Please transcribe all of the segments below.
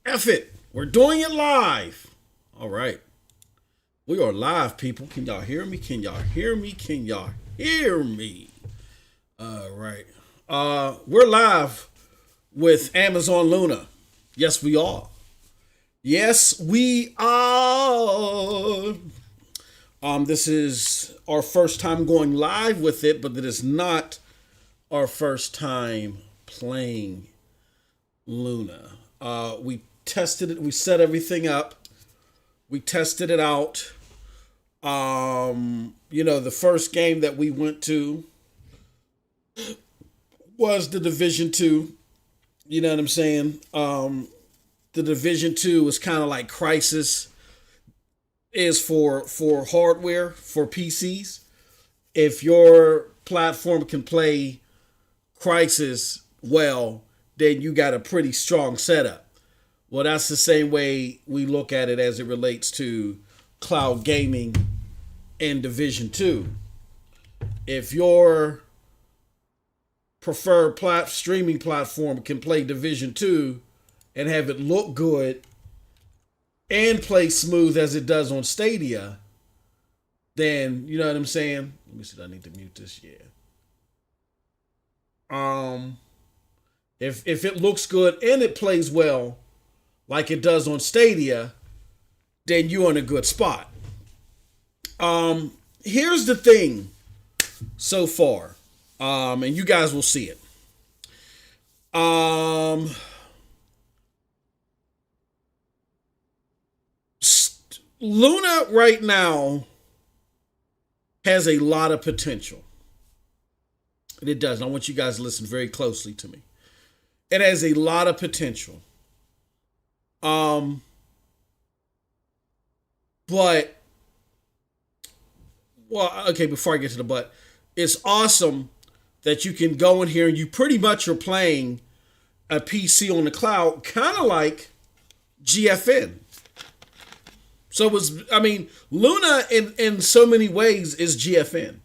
F it. We're doing it live. All right. We are live, people. Can y'all hear me? Can y'all hear me? Can y'all hear me? All right. We're live with Amazon Luna. Yes, we are. Yes, we are. This is our first time going live with it, but it is not our first time playing Luna. We tested it. We set everything up. We tested it out. The first game that we went to was the Division 2. You know what I'm saying? The Division 2 is kind of like Crisis is for hardware, for PCs. If your platform can play Crisis well, then you got a pretty strong setup. Well, that's the same way we look at it as it relates to cloud gaming and Division 2. If your preferred streaming platform can play Division 2 and have it look good and play smooth as it does on Stadia, then you know what I'm saying? Let me see, I need to mute this. Yeah. If it looks good and it plays well like it does on Stadia, then you're in a good spot. Here's the thing so far, and you guys will see it. Luna right now has a lot of potential. And it does. And I want you guys to listen very closely to me. It has a lot of potential. But, before I get to the but, it's awesome that you can go in here and you pretty much are playing a PC on the cloud, kind of like GFN. So Luna in so many ways is GFN.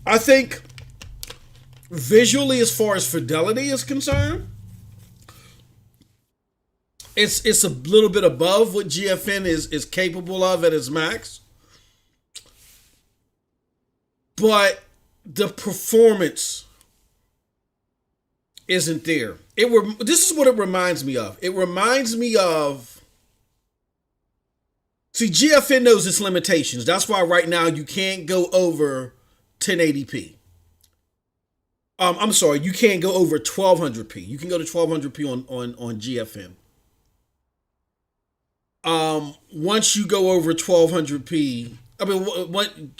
I think visually, as far as fidelity is concerned, it's a little bit above what GFN is capable of at its max. But the performance isn't there. This is what it reminds me of. It reminds me of... See, GFN knows its limitations. That's why right now you can't go over 1080p. I'm sorry, you can't go over 1200p. You can go to 1200p on GFN. Once you go over 1200p,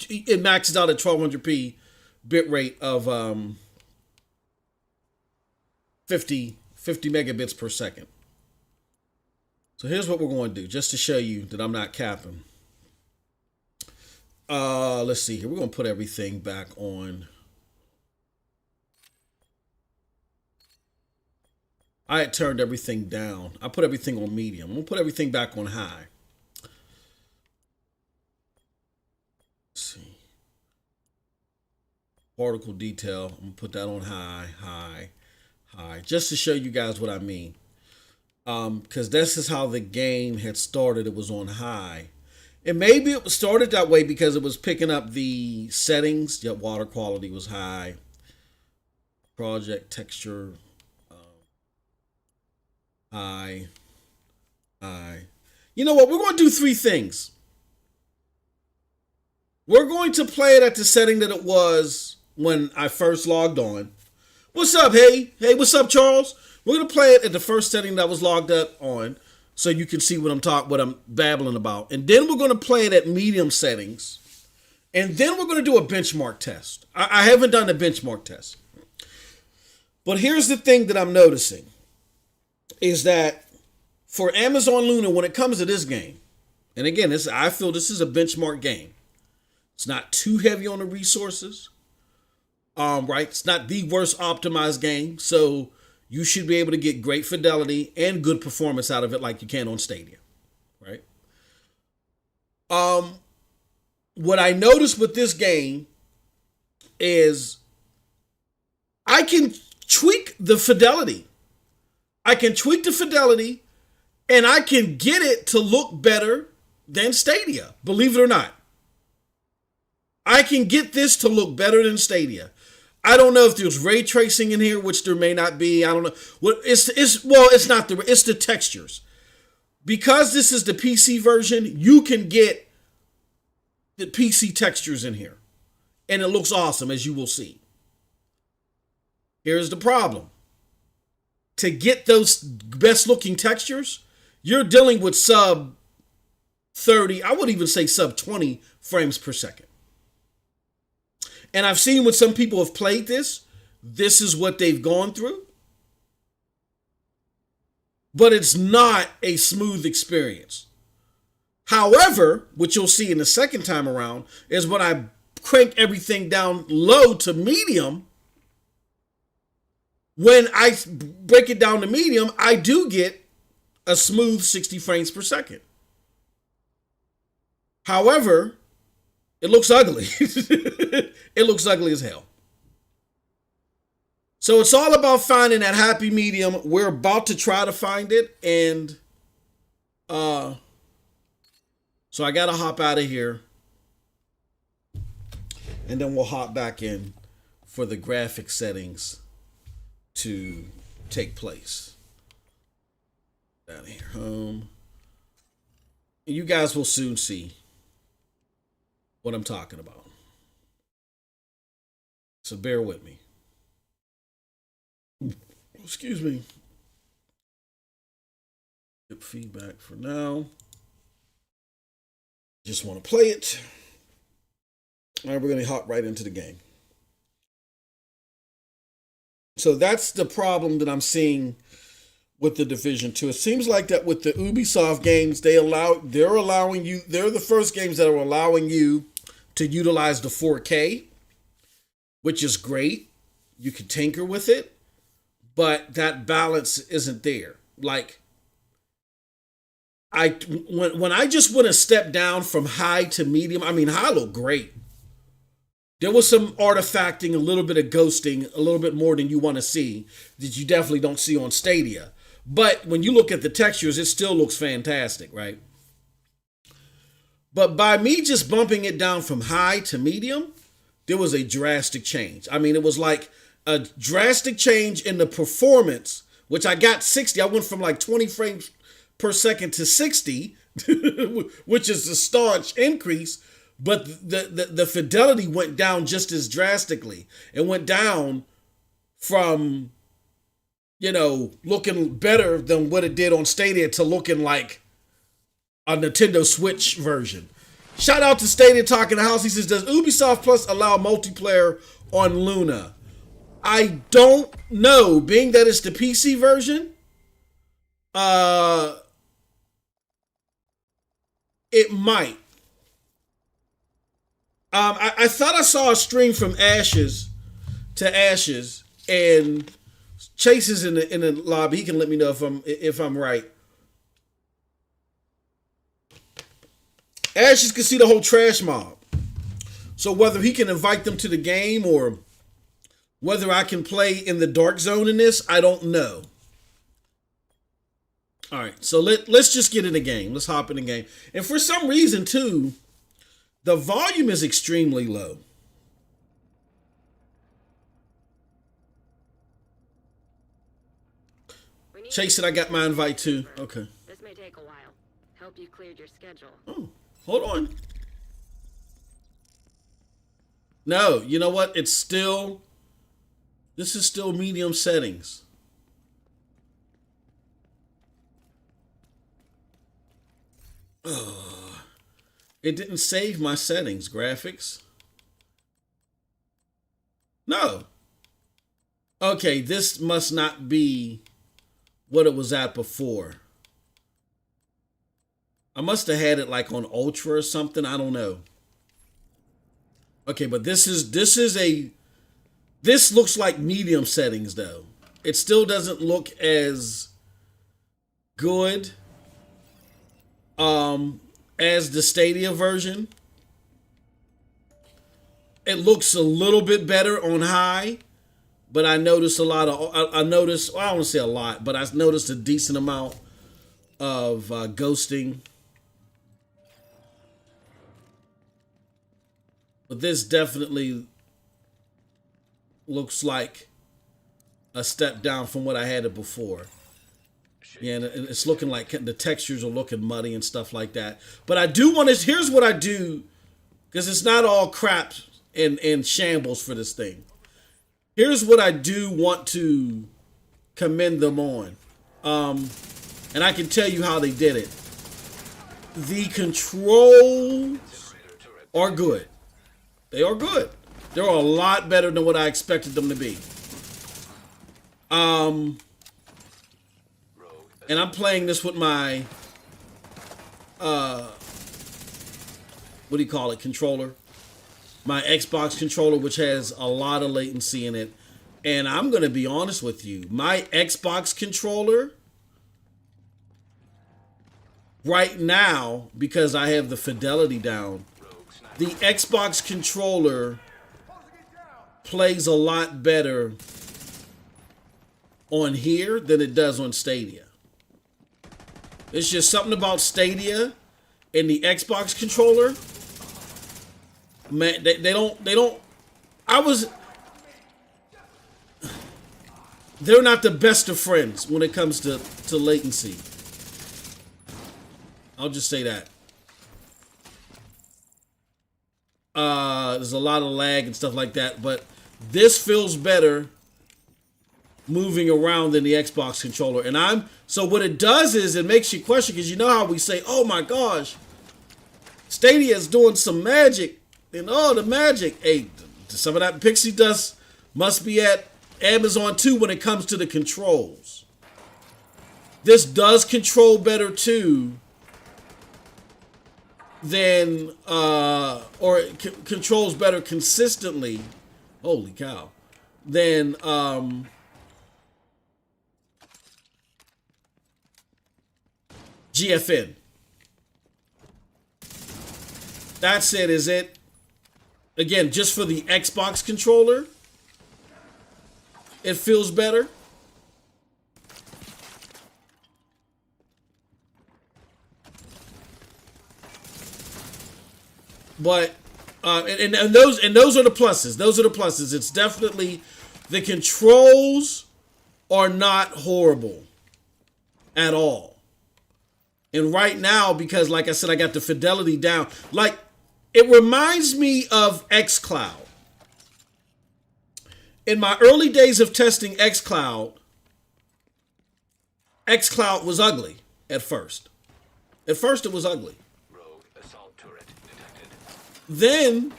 it maxes out at 1200p bitrate of 50 megabits per second. So here's what we're going to do, just to show you that I'm not capping. Let's see here. We're going to put everything back on. I had turned everything down. I put everything on medium. I'm going to put everything back on high. Let's see. Particle detail. I'm going to put that on high. Just to show you guys what I mean. Because this is how the game had started. It was on high. And maybe it started that way because it was picking up the settings. Yep, water quality was high. Project texture, high. You know what? We're going to do three things. We're going to play it at the setting that it was when I first logged on. What's up, hey? Hey, what's up, Charles? We're going to play it at the first setting that was logged up on, so you can see what I'm babbling about. And then we're going to play it at medium settings. And then we're going to do a benchmark test. I haven't done a benchmark test. But here's the thing that I'm noticing is that for Amazon Luna, when it comes to this game, and again, I feel this is a benchmark game. It's not too heavy on the resources. Right? It's not the worst optimized game. So you should be able to get great fidelity and good performance out of it like you can on Stadia, right? What I noticed with this game is I can tweak the fidelity. I can tweak the fidelity and I can get it to look better than Stadia, believe it or not. I can get this to look better than Stadia. I don't know if there's ray tracing in here, which there may not be. I don't know. It's not it's the textures. Because this is the PC version, you can get the PC textures in here. And it looks awesome, as you will see. Here's the problem. To get those best looking textures, you're dealing with sub 30, I would even say sub 20 frames per second. And I've seen when some people have played this is what they've gone through. But it's not a smooth experience. However, what you'll see in the second time around is when I crank everything down low to medium, when I break it down to medium, I do get a smooth 60 frames per second. However, it looks ugly. It looks ugly as hell. So it's all about finding that happy medium. We're about to try to find it. And so I got to hop out of here. And then we'll hop back in for the graphic settings to take place. Down here, home. And you guys will soon see what I'm talking about. So bear with me. Excuse me. Get feedback for now. Just want to play it. All right, we're going to hop right into the game. So that's the problem that I'm seeing with the Division 2. It seems like that with the Ubisoft games, they're the first games that are allowing you to utilize the 4K, which is great. You can tinker with it, but that balance isn't there. Like, when I just went a step down from high to medium, I mean, high looked great. There was some artifacting, a little bit of ghosting, a little bit more than you want to see that you definitely don't see on Stadia. But when you look at the textures, it still looks fantastic, right? But by me just bumping it down from high to medium, there was a drastic change. I mean, it was like a drastic change in the performance, which I got 60. I went from like 20 frames per second to 60, which is a staunch increase. But the fidelity went down just as drastically. It went down from, looking better than what it did on Stadia to looking like a Nintendo Switch version. Shout out to Stadia Talking the House. He says, does Ubisoft Plus allow multiplayer on Luna? I don't know. Being that it's the PC version, it might. I thought I saw a stream from Ashes to Ashes, and Chase is in the lobby. He can let me know if I'm right. Ashes can see the whole trash mob. So whether he can invite them to the game or whether I can play in the dark zone in this, I don't know. All right, so let's just get in the game. Let's hop in the game. And for some reason, too, the volume is extremely low. Chase said I got my invite too. Okay. This may take a while. Hope you cleared your schedule. Oh, hold on. No, you know what? This is still medium settings. It didn't save my settings, graphics. No. Okay, this must not be what it was at before. I must have had it like on Ultra or something. I don't know. Okay, but this looks like medium settings though. It still doesn't look as good as the Stadia version. It looks a little bit better on high, but I noticed a lot of, I noticed, well, I don't want to say a lot, but I noticed a decent amount of ghosting. But this definitely looks like a step down from what I had it before. Yeah, and it's looking like the textures are looking muddy and stuff like that. But I do want to, here's what I do, because it's not all crap and shambles for this thing. Here's what I do want to commend them on. And I can tell you how they did it. The controls are good. They are good. They're a lot better than what I expected them to be. And I'm playing this with my, what do you call it, controller? My Xbox controller, which has a lot of latency in it. And I'm going to be honest with you. My Xbox controller, right now, because I have the fidelity down, the Xbox controller plays a lot better on here than it does on Stadia. It's just something about Stadia and the Xbox controller. Man, they're not the best of friends when it comes to latency. I'll just say that. There's a lot of lag and stuff like that, but this feels better moving around than the Xbox controller. And so what it does is it makes you question, because you know how we say, oh my gosh, Stadia is doing some magic, and oh, the magic. Hey, some of that pixie dust must be at Amazon too when it comes to the controls. This does control better too than, or it controls better consistently, holy cow, than, GFN. That's it, is it? Again, just for the Xbox controller, it feels better. But and those are the pluses. Those are the pluses. It's definitely, the controls are not horrible at all. And right now, because like I said, I got the fidelity down. Like, it reminds me of xCloud. In my early days of testing xCloud was ugly at first. At first, it was ugly. Rogue assault turret detected. Then,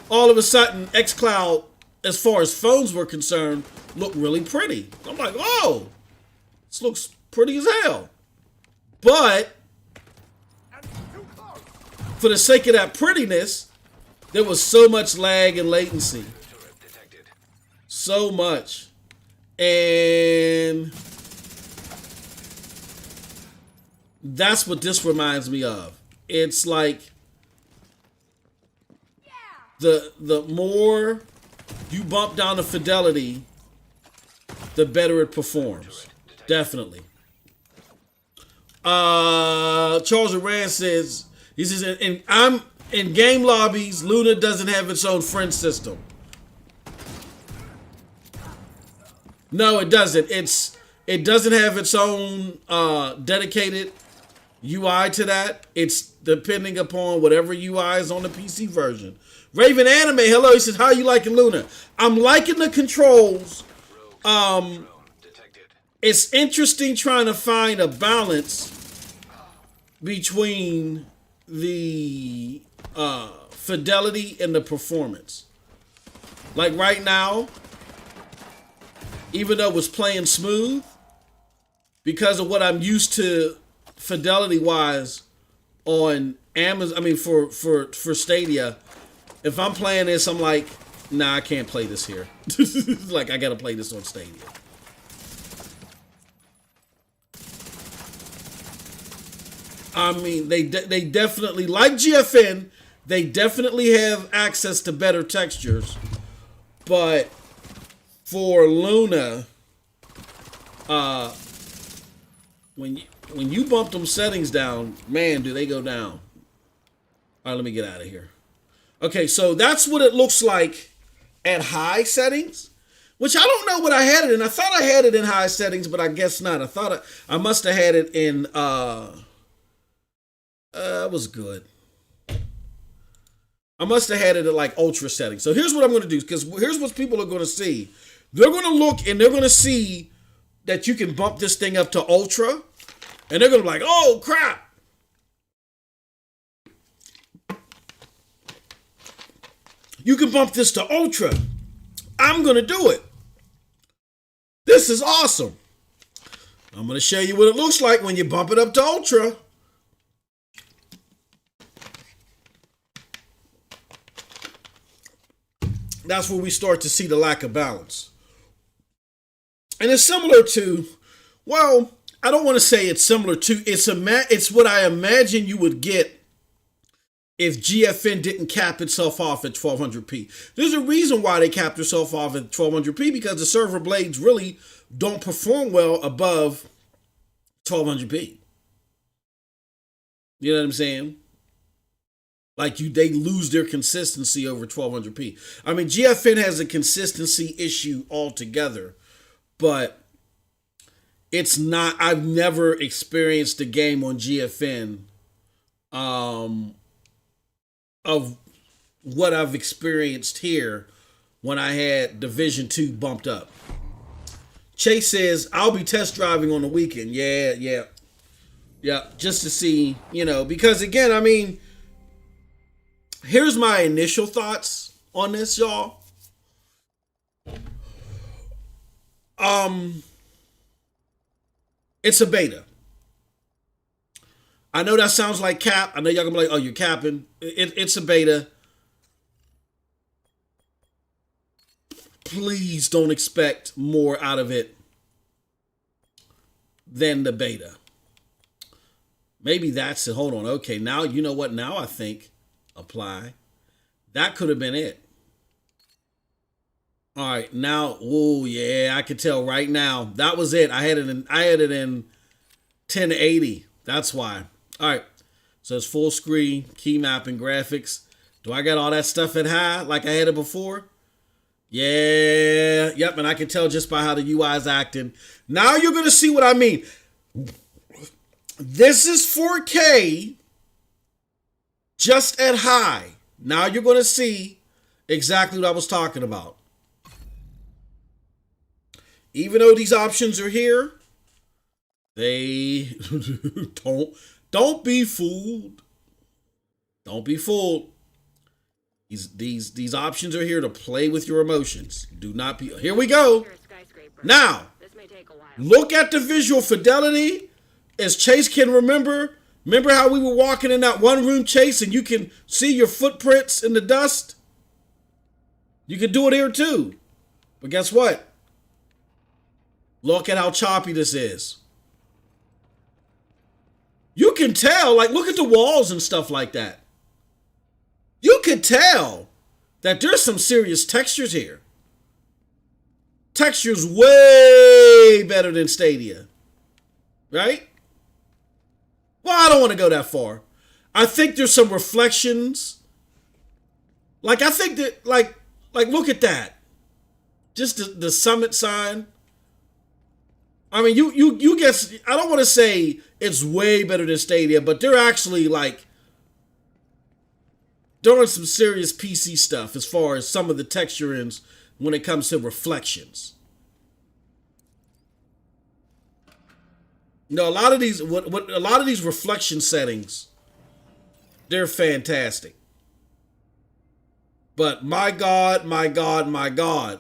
all of a sudden, xCloud, as far as phones were concerned, looked really pretty. I'm like, oh, this looks pretty as hell. But for the sake of that prettiness, there was so much lag and latency. So much. And that's what this reminds me of. It's like the more you bump down the fidelity, the better it performs. Definitely. Charles Rand says, he says, I'm in game lobbies, Luna doesn't have its own friend system. No, it doesn't. It doesn't have its own dedicated UI to that. It's depending upon whatever UI is on the PC version. Raven Anime, hello. He says, how are you liking Luna? I'm liking the controls. It's interesting trying to find a balance between the fidelity and the performance. Like right now, even though it was playing smooth, because of what I'm used to fidelity wise on Amazon, I mean for Stadia, if I'm playing this, I'm like, nah, I can't play this here. Like, I gotta play this on Stadia. I mean, they definitely, like GFN, they definitely have access to better textures, But for Luna, when you bump them settings down, man, do they go down. All right, let me get out of here. Okay, so that's what it looks like at high settings, which I don't know what I had it in. I thought I had it in high settings, but I guess not. I thought I must have had it in, it was good. I must have had it at like ultra settings. So here's what I'm going to do, because here's what people are going to see. They're going to look and they're going to see that you can bump this thing up to ultra, and they're going to be like, oh, crap. You can bump this to ultra. I'm going to do it. This is awesome. I'm going to show you what it looks like when you bump it up to ultra. That's where we start to see the lack of balance. And it's similar to, well, I don't want to say it's similar to, it's what I imagine you would get if GFN didn't cap itself off at 1200p. There's a reason why they capped itself off at 1200p, because the server blades really don't perform well above 1200p. You know what I'm saying? Like they lose their consistency over 1200p. I mean, GFN has a consistency issue altogether, but it's not, I've never experienced a game on GFN of what I've experienced here when I had Division 2 bumped up. Chase says, I'll be test driving on the weekend. Yeah. Just to see, because again, I mean, here's my initial thoughts on this, y'all. It's a beta. I know that sounds like cap. I know y'all gonna be like, oh, you're capping. It's a beta. Please don't expect more out of it than the beta. Maybe that's it. Hold on. Okay, now you know what? Now I think apply. That could have been it. All right, now, oh yeah, I could tell right now. That was it. I had it in 1080. That's why. All right, so it's full screen, key mapping, graphics. Do I got all that stuff at high like I had it before? Yeah, yep, and I can tell just by how the UI is acting. Now you're going to see what I mean. This is 4K just at high. Now you're going to see exactly what I was talking about. Even though these options are here, they don't be fooled. Don't be fooled. These options are here to play with your emotions. Do not be. Here we go. Now, look at the visual fidelity. As Chase can remember. Remember how we were walking in that one room, Chase, and you can see your footprints in the dust? You can do it here too. But guess what? Look at how choppy this is. You can tell, like, look at the walls and stuff like that. You can tell that there's some serious textures here. Textures way better than Stadia. Right? Well, I don't want to go that far. I think there's some reflections. Like, I think that, like look at that. Just the summit sign. I mean, you guess, I don't want to say it's way better than Stadia, but they're actually like doing some serious PC stuff as far as some of the texturings when it comes to reflections. A lot of these reflection settings, they're fantastic. But my God,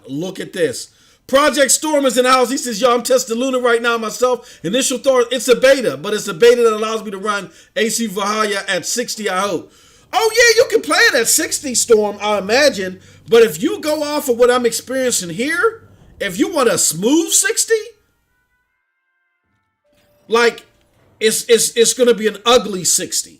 look at this. Project Storm is in the house. He says, yo, I'm testing Luna right now myself. Initial thought, it's a beta, but it's a beta that allows me to run AC Valhalla at 60, I hope. Oh, yeah, you can play it at 60, Storm, I imagine. But if you go off of what I'm experiencing here, if you want a smooth 60, like, it's going to be an ugly 60.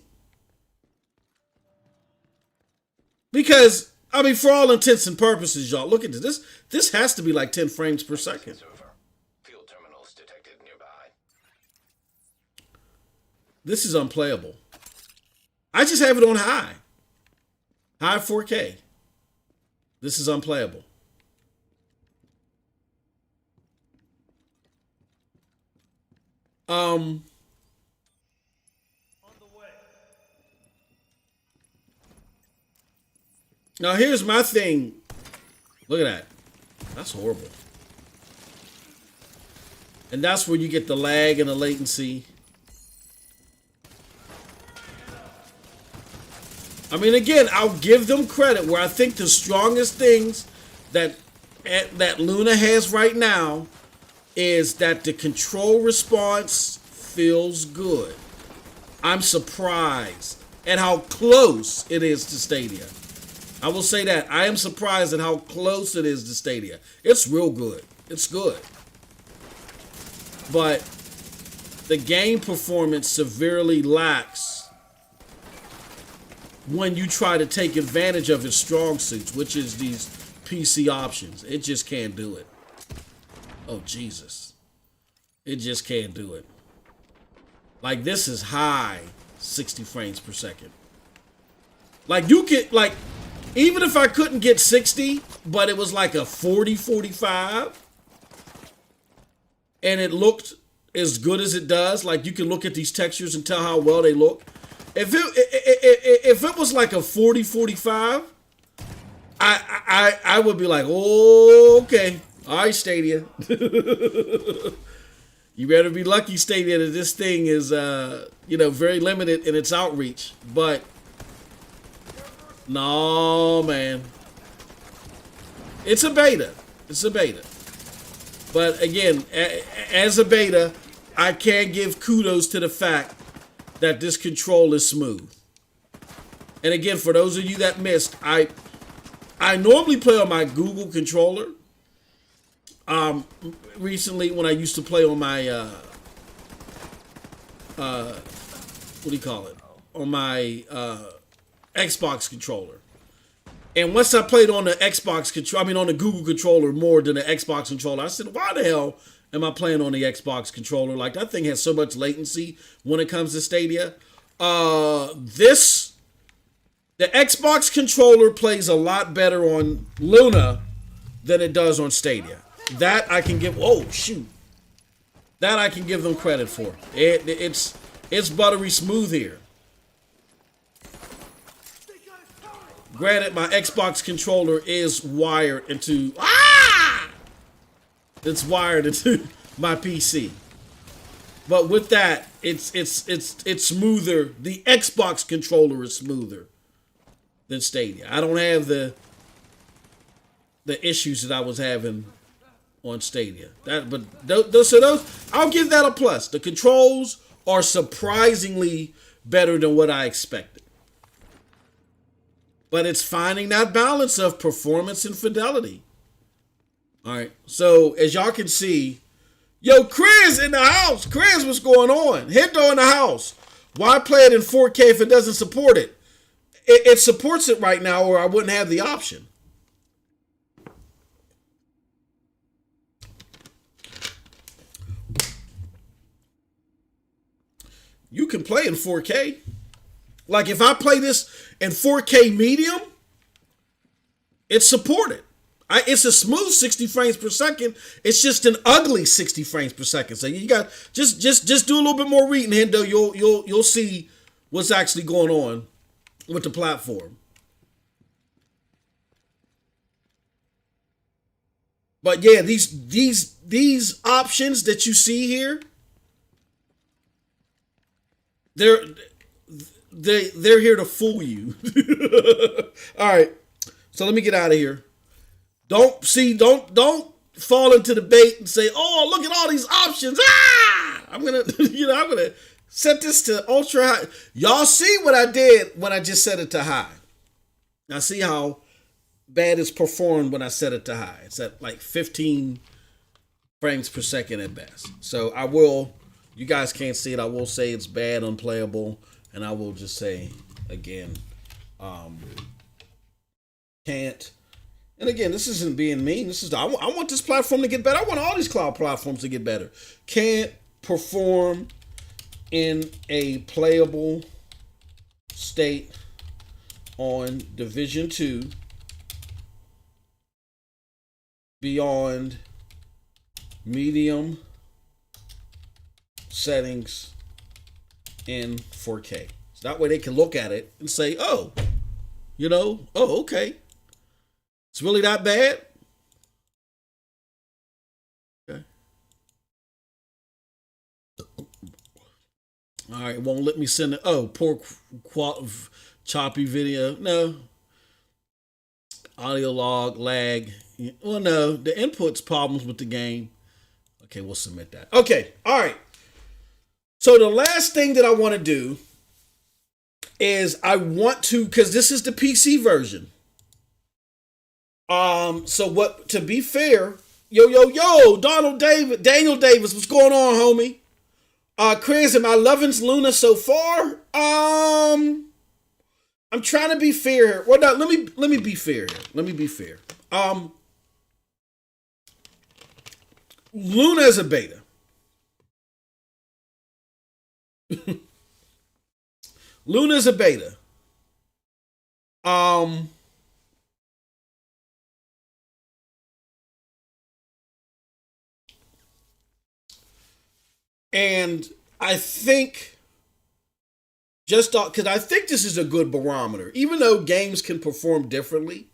Because I mean, for all intents and purposes, y'all, look at this. This has to be like 10 frames per second. Over. Field terminals detected nearby. This is unplayable. I just have it on high. High 4K. This is unplayable. Now here's my thing. Look at that. That's horrible. And that's where you get the lag and the latency. I mean, again, I'll give them credit where I think the strongest things that Luna has right now is that the control response feels good. I'm surprised at how close it is to Stadia. I will say that. I am surprised at how close it is to Stadia. It's real good. It's good. But the game performance severely lacks when you try to take advantage of its strong suits, which is these PC options. It just can't do it. Oh, Jesus. It just can't do it. Like, this is high 60 frames per second. Like, you could, like, even if I couldn't get 60, but it was like a 40, 45, and it looked as good as it does, like you can look at these textures and tell how well they look. If it was like a 40, 45, I would be like, oh, okay. All right, Stadia. You better be lucky, Stadia, that this thing is, very limited in its outreach. But no, man. It's a beta. It's a beta. But again, as a beta, I can give kudos to the fact that this control is smooth. And again, for those of you that missed, I normally play on my Google controller. Recently, when I used to play on my what do you call it? On my Xbox controller. And once I played on the Xbox control, on the Google controller more than the Xbox controller, I said, why the hell am I playing on the Xbox controller? Like, that thing has so much latency when it comes to Stadia. The Xbox controller plays a lot better on Luna than it does on Stadia. That I can give, that I can give them credit for. It's buttery smooth here. Granted, my Xbox controller is wired into it's wired into my PC. But with that, it's smoother. The Xbox controller is smoother than Stadia. I don't have the issues that I was having on Stadia. Those I'll give that a plus. The controls are surprisingly better than what I expected. But it's finding that balance of performance and fidelity. All right. So as y'all can see, yo, Chris in the house. Chris, what's going on? Hendo in the house. Why play it in 4K if it doesn't support it? It supports it right now, or I wouldn't have the option. You can play in 4K. Like, if I play this in 4K medium, it's supported. It's a smooth 60 frames per second. It's just an ugly 60 frames per second. So you got just do a little bit more reading, Hendo. You'll see what's actually going on with the platform. But yeah, these options that you see here, they're here to fool you. All right. So let me get out of here. Don't fall into the bait and say, "Oh, look at all these options." I'm going to set this to ultra high. Y'all see what I did when I just set it to high. Now see how bad it's performed when I set it to high. It's at like 15 frames per second at best. So you guys can't see it. I will say it's bad, unplayable. And I will just say again, Can't. And again, this isn't being mean. This is I want this platform to get better. I want all these cloud platforms to get better. Can't perform in a playable state on Division 2 beyond medium settings in 4K. So that way they can look at it and say, oh, okay. It's really that bad? Okay. All right, it won't let me send it. Oh, poor choppy video. No. Audio log, lag. Well, no, the input's problems with the game. Okay, we'll submit that. Okay, all right. So the last thing that I want to do is I want to, because this is the PC version. So what, to be fair, yo, Daniel Davis, what's going on, homie? Chris, am I loving Luna so far? I'm trying to be fair here. Well, no, let me be fair here. Let me be fair. Luna is a beta. Luna is a beta. And I think, just because I think this is a good barometer, even though games can perform differently.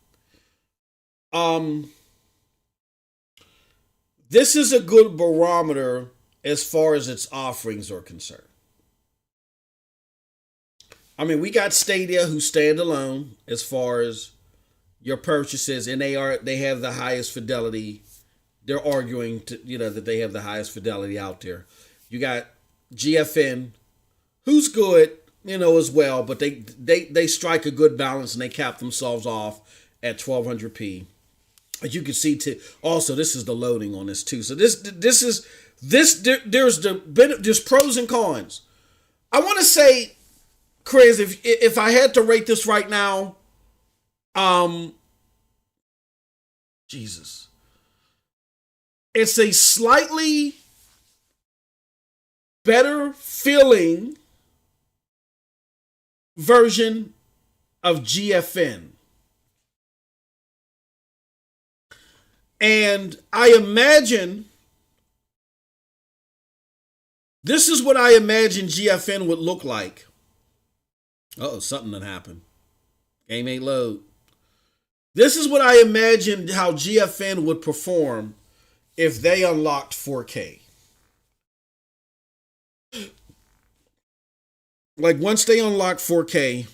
This is a good barometer as far as its offerings are concerned. I mean, we got Stadia, who stand alone as far as your purchases, and they have the highest fidelity. They're arguing that they have the highest fidelity out there. You got GFN, who's good, as well, but they strike a good balance and they cap themselves off at 1200p. As you can see, also this is the loading on this too. So there's pros and cons. I want to say, Chris, if I had to rate this right now, Jesus, it's a slightly better feeling version of GFN. And I imagine this is what I imagine GFN would look like. Uh-oh, something done happened. Game ain't load. This is what I imagined how GFN would perform if they unlocked 4K. Like once they unlock 4K,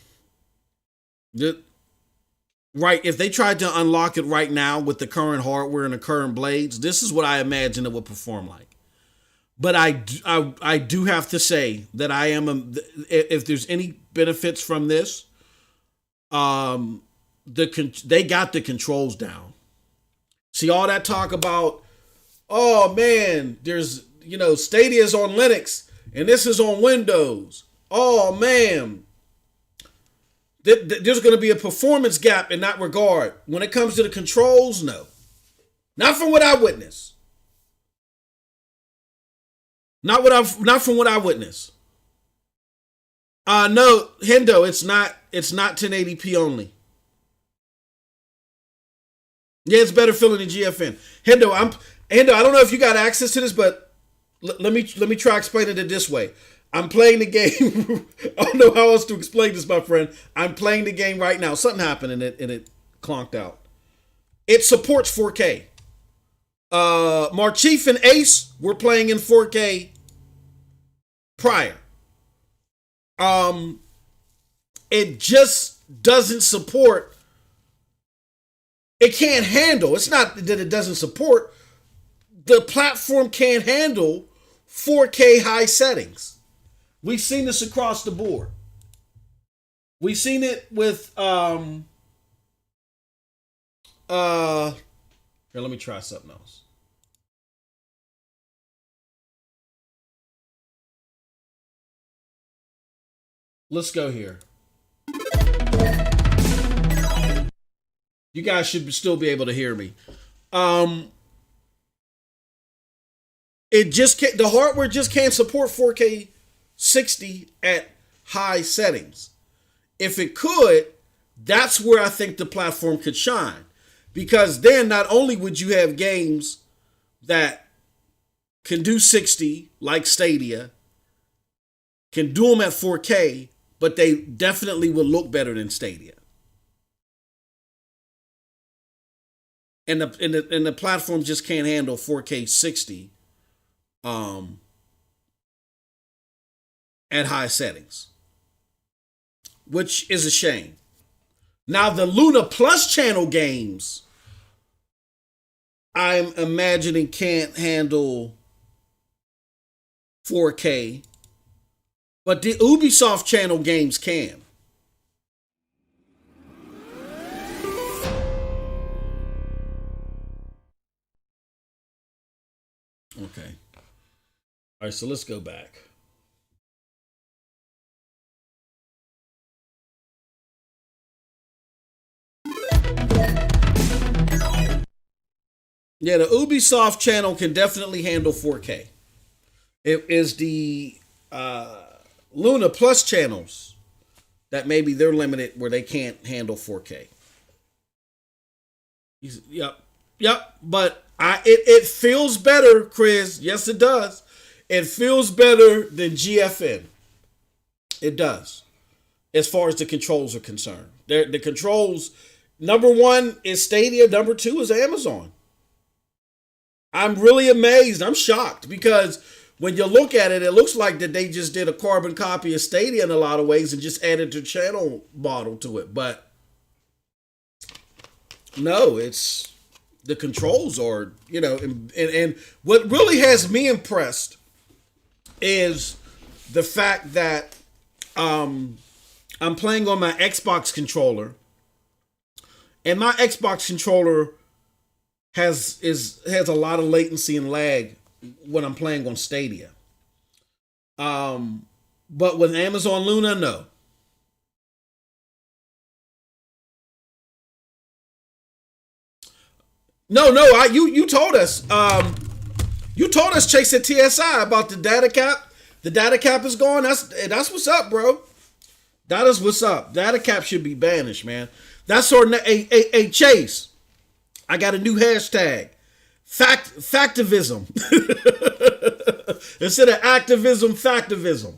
if they tried to unlock it right now with the current hardware and the current blades, this is what I imagine it would perform like. But I do have to say that I am if there's any benefits from this, they got the controls down. See all that talk about, oh man, there's Stadia's on Linux and this is on Windows. Oh man, there's going to be a performance gap in that regard. When it comes to the controls, no. Not from what I witnessed. Not from what I witnessed. No, Hendo, it's not 1080p only. Yeah, it's better feeling than GFN. Hendo, I don't know if you got access to this, but let me try explaining it this way. I'm playing the game. I don't know how else to explain this, my friend. I'm playing the game right now. Something happened and it clonked out. It supports 4K. Marchief and Ace were playing in 4K prior. It just doesn't support. It can't handle. It's not that it doesn't support. The platform can't handle 4K high settings. We've seen this across the board. We've seen it with here, let me try something else. Let's go here. You guys should still be able to hear me. It just can't, the hardware just can't support 4K 60 at high settings. If it could, that's where I think the platform could shine. Because then not only would you have games that can do 60, like Stadia, can do them at 4K, but they definitely will look better than Stadia. And the platform just can't handle 4K 60 at high settings, which is a shame. Now the Luna Plus channel games, I'm imagining can't handle 4K, but the Ubisoft channel games can. Okay. All right, so let's go back. Yeah, the Ubisoft channel can definitely handle 4K. It is the Luna Plus channels that maybe they're limited where they can't handle 4K. Yep. But it feels better, Chris. Yes, it does. It feels better than GFN. It does, as far as the controls are concerned. The controls, number one is Stadia. Number two is Amazon. I'm really amazed. I'm shocked because when you look at it, it looks like that they just did a carbon copy of Stadia in a lot of ways and just added their channel model to it. But no, it's the controls are, and what really has me impressed is the fact that I'm playing on my Xbox controller, and my Xbox controller has a lot of latency and lag when I'm playing on Stadia. But with Amazon Luna, no. No, you told us. You told us, Chase, at TSI about the data cap. The data cap is gone. That's what's up, bro. That is what's up. Data cap should be banished, man. That's sort of a Chase. I got a new hashtag. Factivism. Instead of activism, factivism.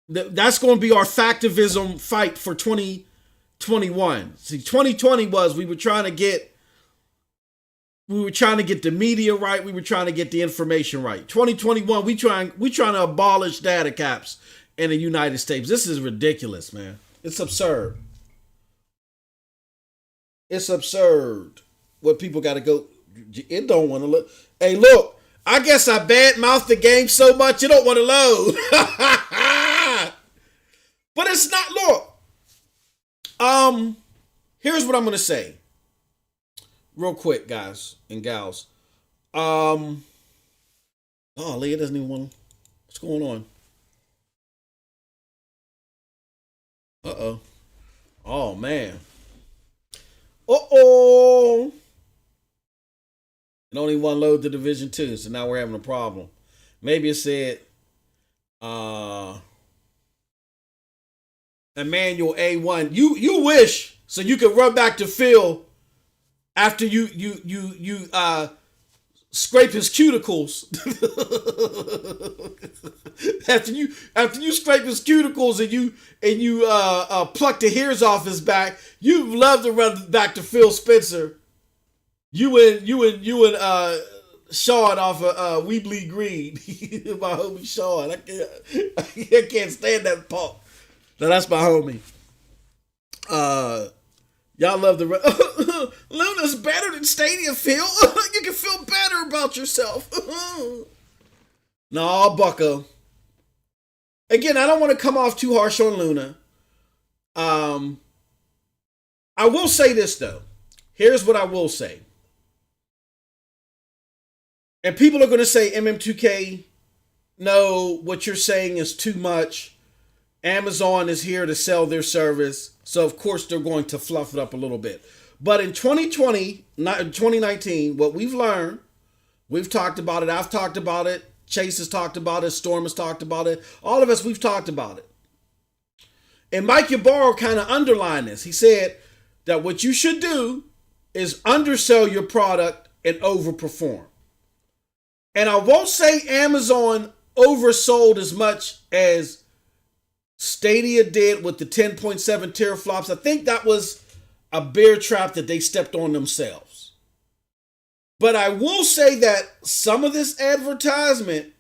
That's going to be our factivism fight for 2021. See, 2020 was we were trying to get the media right. We were trying to get the information right. 2021, we trying to abolish data caps in the United States. This is ridiculous, man. It's absurd. It's absurd what people got to go. It don't want to look. Hey, look, I guess I badmouthed the game so much it don't want to load. But it's not. Look, here's what I'm going to say. Real quick, guys and gals. Oh, Leah doesn't even want to. What's going on? Uh-oh. Oh, man. Uh-oh. It only one load to Division 2, so now we're having a problem. Maybe it said Emmanuel A1. You wish so you could run back to Phil after you scrape his cuticles. after you scrape his cuticles and you pluck the hairs off his back, you love to run back to Phil Spencer. You and Sean off of We Bleed Green. My homie Sean. I can't stand that punk. No, that's my homie. Y'all love the Luna's better than Stadia, Phil. You can feel better about yourself. No, bucko. Again, I don't want to come off too harsh on Luna. I will say this though. Here's what I will say. And people are going to say, MM2K, no, what you're saying is too much. Amazon is here to sell their service. So, of course, they're going to fluff it up a little bit. But in 2020, not in 2019, what we've learned, we've talked about it. I've talked about it. Chase has talked about it. Storm has talked about it. All of us, we've talked about it. And Mike Ybarra kind of underlined this. He said that what you should do is undersell your product and overperform. And I won't say Amazon oversold as much as Stadia did with the 10.7 teraflops. I think that was a bear trap that they stepped on themselves. But I will say that some of this advertisement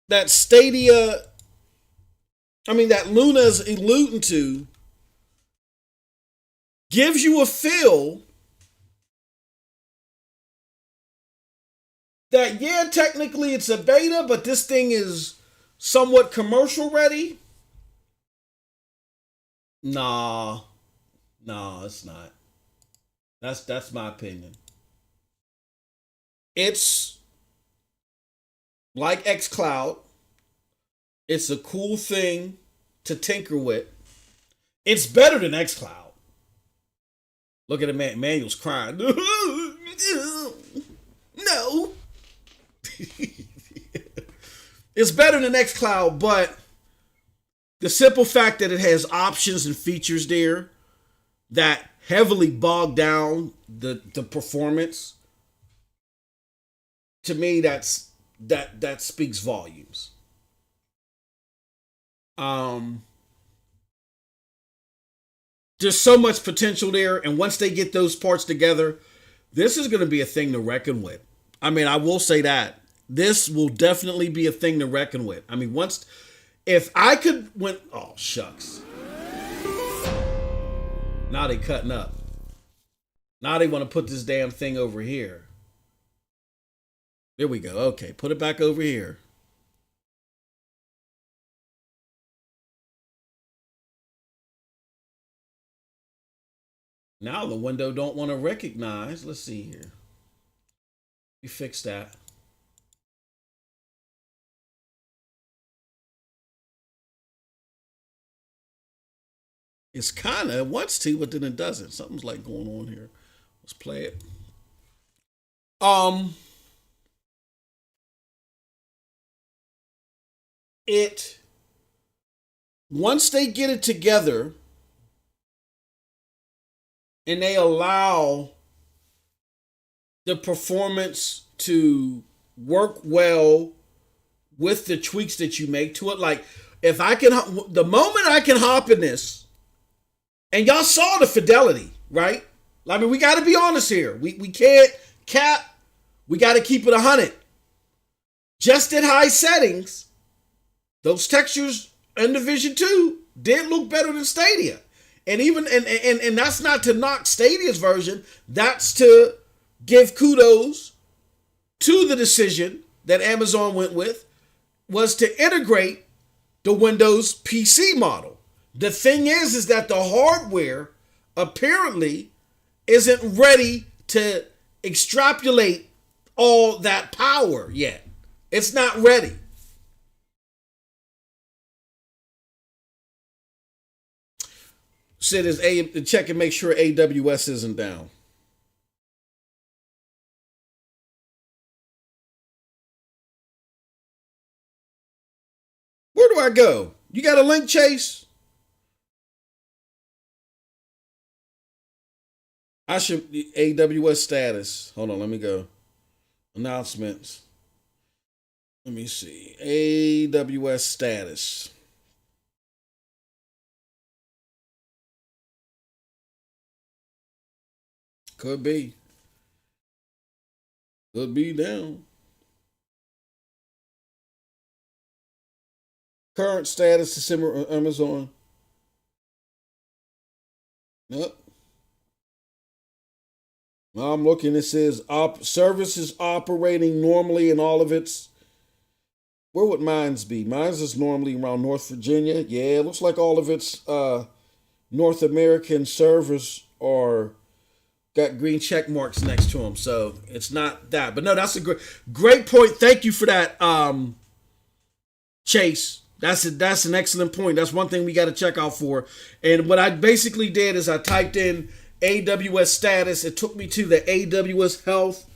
that that Luna's alluding to gives you a feel that, yeah, technically it's a beta, but this thing is somewhat commercial ready. Nah, it's not. That's my opinion. It's like xCloud. It's a cool thing to tinker with. It's better than xCloud. Look at the man. Manuel's crying. No. It's better than xCloud, but the simple fact that it has options and features there that heavily bog down the performance, to me, that speaks volumes. There's so much potential there, and once they get those parts together, this is going to be a thing to reckon with. I mean, I will say that. This will definitely be a thing to reckon with. I mean, if I could oh, shucks. Now they cutting up. Now they want to put this damn thing over here. There we go. Okay, put it back over here. Now the window don't want to recognize. Let's see here. We fix that. It's kind of wants to, but then it doesn't. Something's like going on here. Let's play it. Once they get it together and they allow the performance to work well with the tweaks that you make to it, like if I can, the moment I can hop in this. And y'all saw the fidelity, right? I mean, we got to be honest here. We can't cap. We got to keep it 100. Just at high settings, those textures in Division 2 did look better than Stadia. And even and that's not to knock Stadia's version. That's to give kudos to the decision that Amazon went with, was to integrate the Windows PC model. The thing is that the hardware apparently isn't ready to extrapolate all that power yet. It's not ready. Sid is check and make sure AWS isn't down. Where do I go? You got a link, Chase? I should AWS status. Hold on, let me go. Announcements. Let me see. AWS status. Could be. Could be down. Current status is similar to Amazon. Yep. Now I'm looking, it says services operating normally in all of its. Where would mines be? Mines is normally around North Virginia. Yeah, it looks like all of its North American servers are got green check marks next to them. So it's not that. But no, that's a great point. Thank you for that, Chase. That's an excellent point. That's one thing we got to check out for. And what I basically did is I typed in AWS status. It took me to the AWS health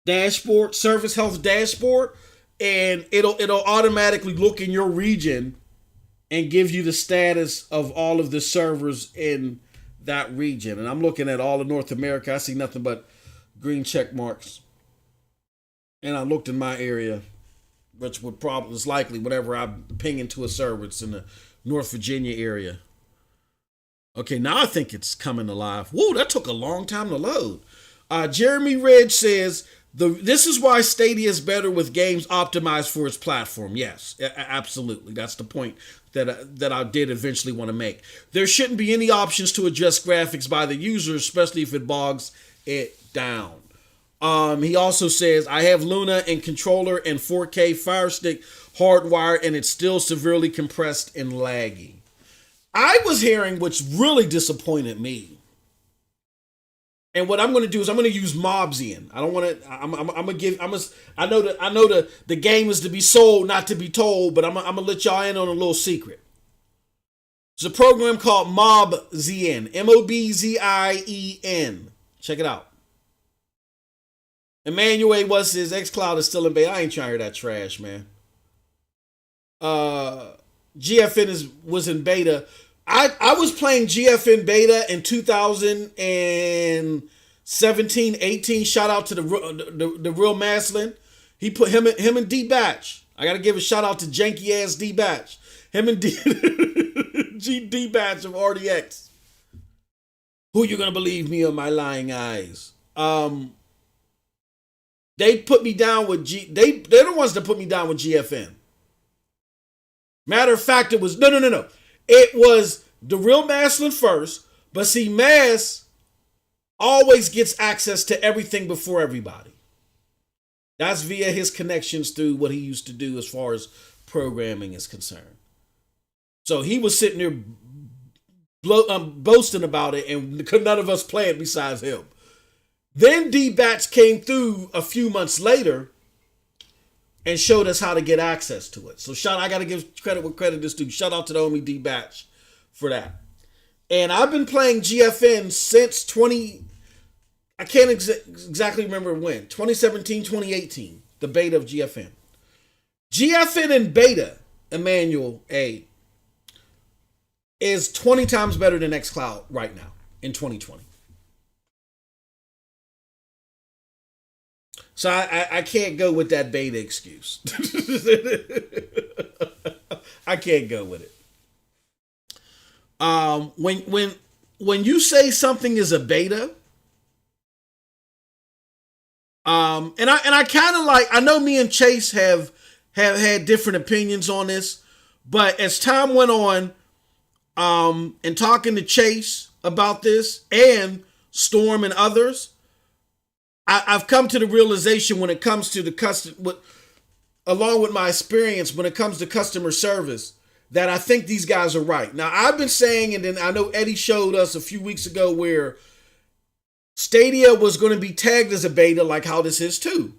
dashboard, service health dashboard, and it'll automatically look in your region and give you the status of all of the servers in that region. And I'm looking at all of North America. I see nothing but green check marks. And I looked in my area, which would probably is likely whenever I ping into a server, it's in the North Virginia area. Okay, now I think it's coming alive. Whoa, that took a long time to load. Jeremy Ridge says, this is why Stadia is better with games optimized for its platform. Yes, absolutely. That's the point that I did eventually want to make. There shouldn't be any options to adjust graphics by the user, especially if it bogs it down. He also says, I have Luna and controller and 4K Fire Stick hardwired, and it's still severely compressed and laggy. I was hearing, which really disappointed me. And what I'm going to do is I'm going to use Mobzian. I don't want to. I'm going to give. I know the game is to be sold, not to be told. But I'm going to let y'all in on a little secret. There's a program called Mobzian. Mobzien. Check it out. Emmanuel was his xCloud is still in beta. I ain't trying to hear that trash, man. GFN was in beta. I was playing GFN beta in 2017, 18. Shout out to the real Maslin. He put him and D Batch. I gotta give a shout out to janky ass D Batch. Him and D Batch of RDX. Who you gonna believe, me or my lying eyes? They put me down with they're the ones that put me down with GFN. Matter of fact, it was no. It was the real Maslin first, but see, Mas always gets access to everything before everybody. That's via his connections through what he used to do as far as programming is concerned. So he was sitting there boasting about it, and none of us play it besides him. Then D-Bats came through a few months later and showed us how to get access to it. So I got to give credit where credit is due. Shout out to the homie D-Batch for that. And I've been playing GFN since I can't exactly remember when. 2017, 2018, the beta of GFN. GFN in beta, Emmanuel A, is 20 times better than xCloud right now in 2020. So I can't go with that beta excuse. I can't go with it. When you say something is a beta, and I kind of like, I know me and Chase have had different opinions on this, but as time went on, and talking to Chase about this and Storm and others, I've come to the realization when it comes to along with my experience, when it comes to customer service, that I think these guys are right. Now, I've been saying, and then I know Eddie showed us a few weeks ago where Stadia was going to be tagged as a beta, like how this is too.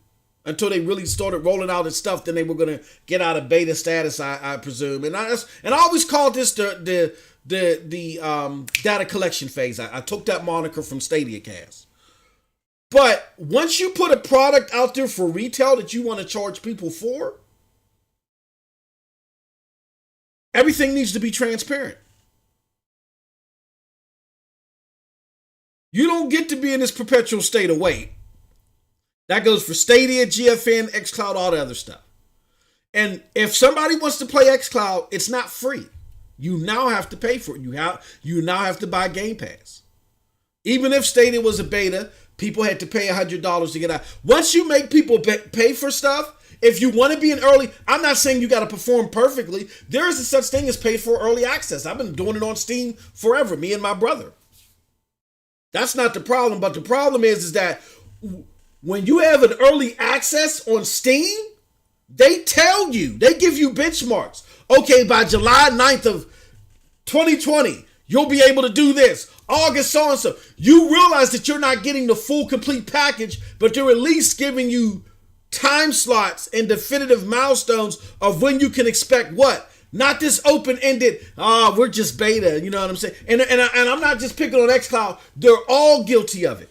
Until they really started rolling out its stuff, then they were going to get out of beta status, I presume. And I always called this the data collection phase. I took that moniker from Stadia Cast. But once you put a product out there for retail that you want to charge people for, everything needs to be transparent. You don't get to be in this perpetual state of wait. That goes for Stadia, GFN, xCloud, all the other stuff. And if somebody wants to play xCloud, it's not free. You now have to pay for it. You now have to buy Game Pass. Even if Stadia was a beta, people had to pay $100 to get out. Once you make people pay for stuff, if you want to be an early, I'm not saying you got to perform perfectly. There is a such thing as pay for early access. I've been doing it on Steam forever, me and my brother. That's not the problem. But the problem is that when you have an early access on Steam, they tell you, they give you benchmarks. Okay, by July 9th of 2020, you'll be able to do this. August so-and-so. You realize that you're not getting the full complete package, but they're at least giving you time slots and definitive milestones of when you can expect what. Not this open-ended, we're just beta, you know what I'm saying? And I'm not just picking on xCloud. They're all guilty of it.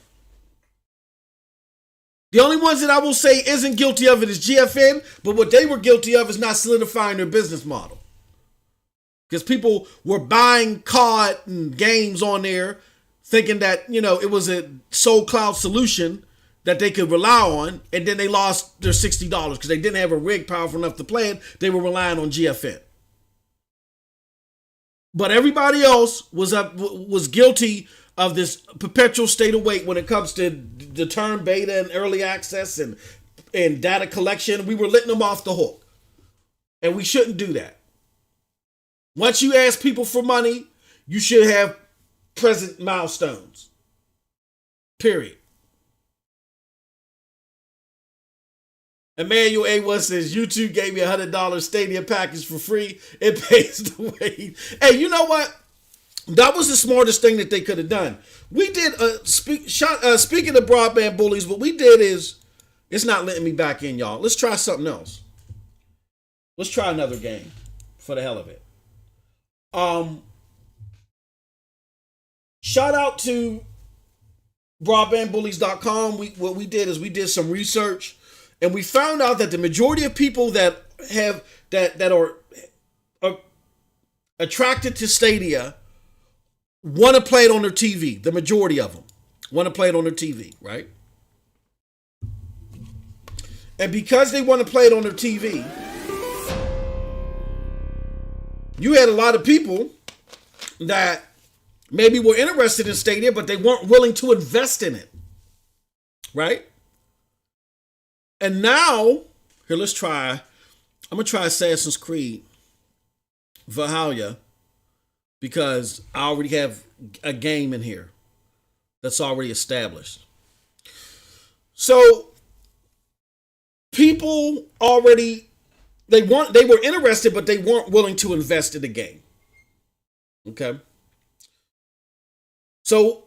The only ones that I will say isn't guilty of it is GFN, but what they were guilty of is not solidifying their business model. Because people were buying COD and games on there thinking that, it was a sole cloud solution that they could rely on, and then they lost their $60 because they didn't have a rig powerful enough to play it. They were relying on GFN. But everybody else was guilty of this perpetual state of wait when it comes to the term beta and early access and data collection. We were letting them off the hook. And we shouldn't do that. Once you ask people for money, you should have present milestones. Period. Emmanuel A1 says, YouTube gave me $100 Stadia package for free. It pays the way. Hey, you know what? That was the smartest thing that they could have done. We did, speaking of broadband bullies, what we did is, it's not letting me back in, y'all. Let's try something else. Let's try another game for the hell of it. Shout out to broadbandbullies.com. What we did is we did some research. And we found out that the majority of people that are attracted to Stadia want to play it on their TV. The majority of them want to play it on their TV, right? And because they want to play it on their TV, you had a lot of people that maybe were interested in Stadia, but they weren't willing to invest in it, right? And now, here, let's try. I'm going to try Assassin's Creed Valhalla because I already have a game in here that's already established. So, people already, they were interested, but they weren't willing to invest in the game. Okay? So,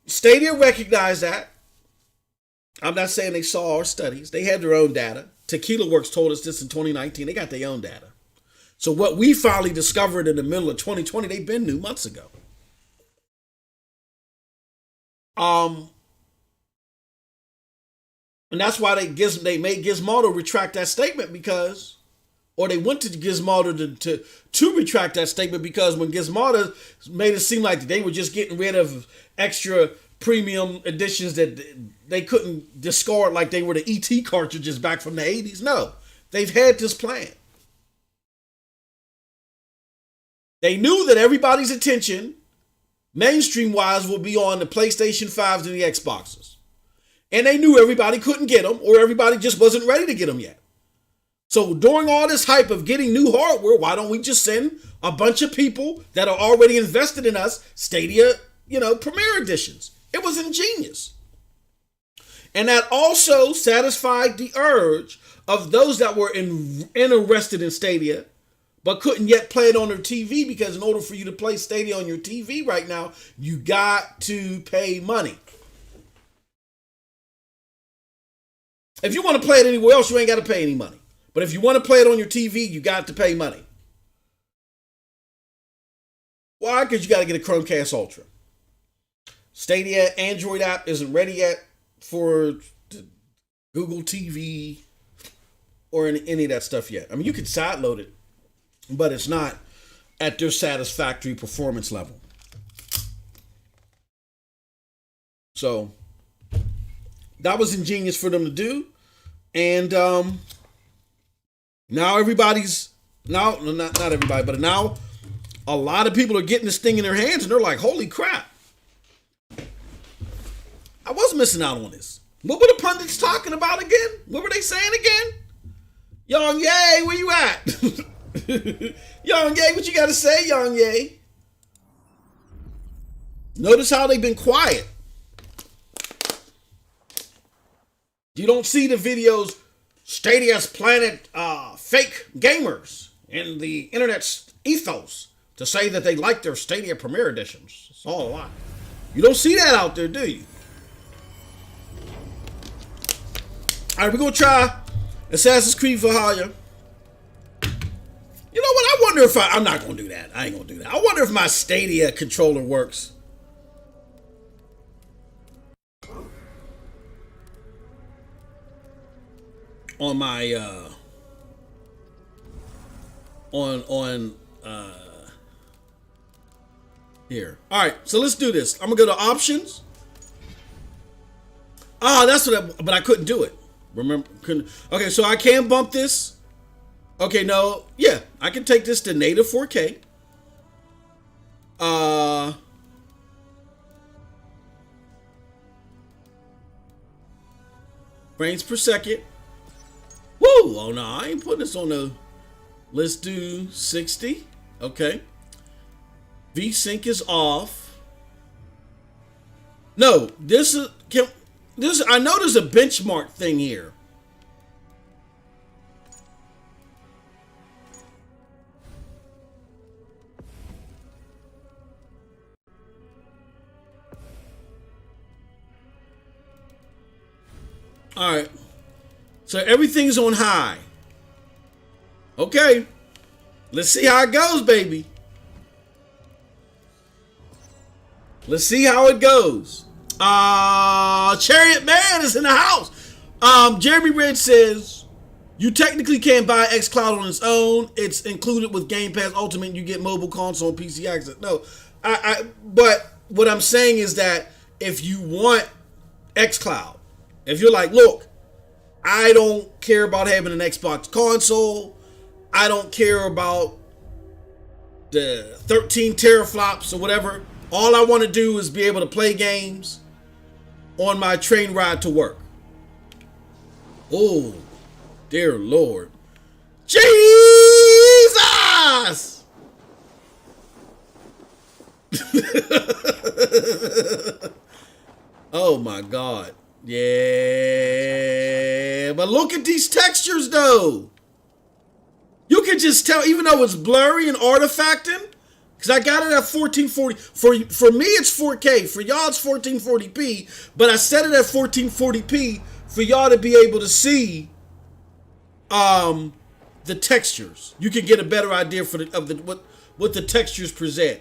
Stadia recognized that. I'm not saying they saw our studies. They had their own data. Tequila Works told us this in 2019. They got their own data. So what we finally discovered in the middle of 2020, they've been knew months ago. And that's why they made Gizmodo retract that statement or they went to Gizmodo to retract that statement because when Gizmodo made it seem like they were just getting rid of extra premium editions that they couldn't discard like they were the ET cartridges back from the 80s. No, they've had this plan. They knew that everybody's attention, mainstream-wise, will be on the PlayStation 5s and the Xboxes. And they knew everybody couldn't get them or everybody just wasn't ready to get them yet. So during all this hype of getting new hardware, why don't we just send a bunch of people that are already invested in us Stadia, Premier Editions? It was ingenious. And that also satisfied the urge of those that were interested in Stadia, but couldn't yet play it on their TV because in order for you to play Stadia on your TV right now, you got to pay money. If you want to play it anywhere else, you ain't got to pay any money. But if you want to play it on your TV, you got to pay money. Why? Because you got to get a Chromecast Ultra. Stadia Android app isn't ready yet for Google TV or any of that stuff yet. I mean, you could sideload it, but it's not at their satisfactory performance level. So that was ingenious for them to do. And now everybody's, not everybody, but now a lot of people are getting this thing in their hands and they're like, holy crap. I was missing out on this. What were the pundits talking about again? What were they saying again? Young Ye, where you at? Young Ye, what you got to say, Young Ye? Notice how they've been quiet. You don't see the videos, Stadia's planet fake gamers in the internet's ethos to say that they like their Stadia Premier Editions. It's all a lie. You don't see that out there, do you? All right, we're going to try Assassin's Creed Valhalla. You know what? I wonder if I'm not going to do that. I ain't going to do that. I wonder if my Stadia controller works. On my, here. All right, so let's do this. I'm going to go to options. That's what but I couldn't do it. Remember, couldn't. Okay, so I can bump this. Okay, no, yeah, I can take this to native 4K. Frames per second. Woo! Oh no, I ain't putting this on the. Let's do 60. Okay. VSync is off. No, this is I know there's a benchmark thing here. All right. So everything's on high. Okay. Let's see how it goes, baby. Let's see how it goes. Chariot Man is in the house. Jeremy Red says, you technically can't buy xCloud on its own. It's included with Game Pass Ultimate. You get mobile console and PC access. No, but what I'm saying is that if you want xCloud, if you're like, look, I don't care about having an Xbox console. I don't care about the 13 teraflops or whatever. All I want to do is be able to play games on my train ride to work. Oh, dear Lord. Jesus! Oh my God. Yeah, but look at these textures though. You can just tell, even though it's blurry and artifacting, because I got it at 1440. For me, it's 4K. For y'all, it's 1440p. But I set it at 1440p for y'all to be able to see the textures. You can get a better idea what the textures present.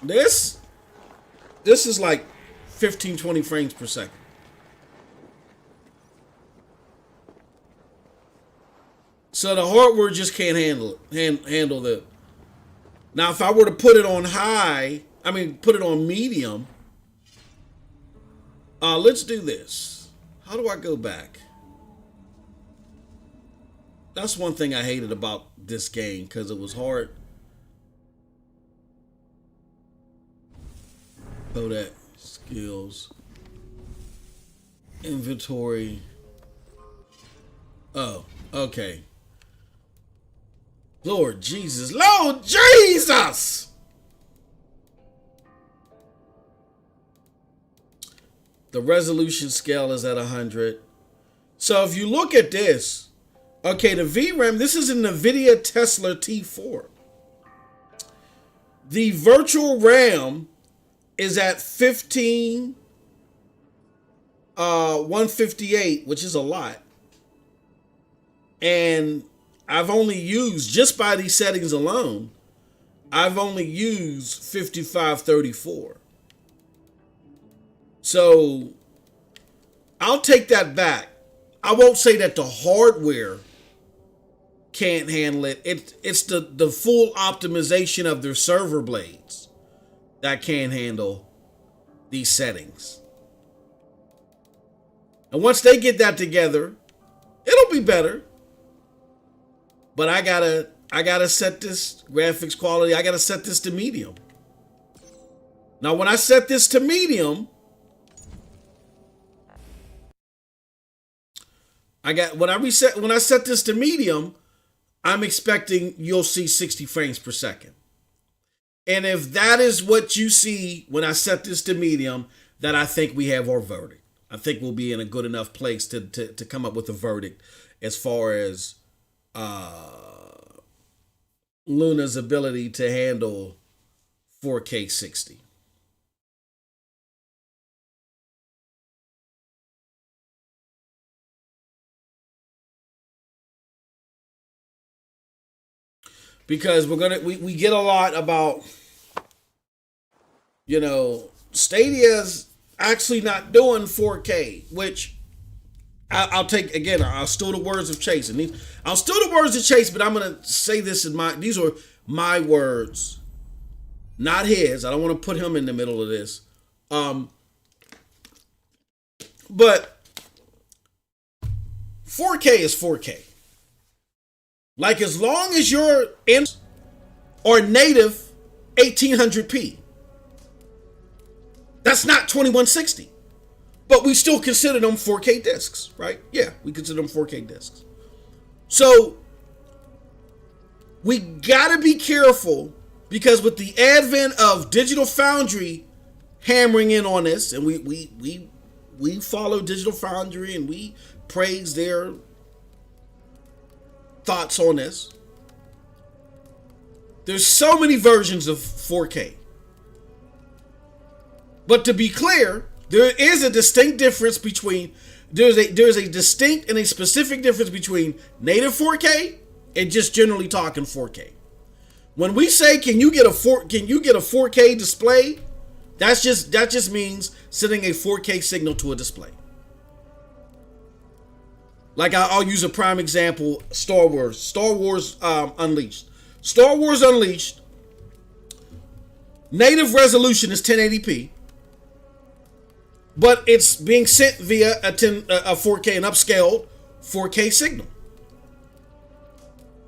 This is like 15, 20 frames per second. So the hardware just can't handle the. Now, if I were to put it on high, put it on medium. Let's do this. How do I go back? That's one thing I hated about this game because it was hard. Kodak, skills, inventory. Oh, okay. Lord Jesus. Lord Jesus! The resolution scale is at 100. So if you look at this, okay, the VRAM, this is an NVIDIA Tesla T4. The virtual RAM is at 158, which is a lot. And I've only used, just by these settings alone, I've only used 5534. So I'll take that back. I won't say that the hardware can't handle it. It's the full optimization of their server blades that can't handle these settings. And once they get that together, it'll be better. But I gotta set this graphics quality. I gotta set this to medium. Now, when I set this to medium, when I set this to medium, I'm expecting you'll see 60 frames per second. And if that is what you see when I set this to medium, then I think we have our verdict. I think we'll be in a good enough place to come up with a verdict as far as Luna's ability to handle 4K 60. because we get a lot about, Stadia's actually not doing 4K, which I'll take again. I'll steal the words of Chase, and I'll steal the words of Chase, but I'm gonna say this these are my words, not his. I don't want to put him in the middle of this. But 4K is 4K. Like, as long as you're in or native 1800p, that's not 2160. But we still consider them 4K discs, right? Yeah, we consider them 4K discs. So we gotta be careful, because with the advent of Digital Foundry hammering in on this, and we follow Digital Foundry and we praise their thoughts on this. There's so many versions of 4K. But to be clear, there is a distinct difference between there's a distinct and a specific difference between native 4K and just generally talking 4K. When we say can you get a 4K display, that just means sending a 4K signal to a display. Like, I'll use a prime example: Star Wars Unleashed. Star Wars Unleashed, native resolution is 1080p, but it's being sent via a 4K, an upscaled 4K signal.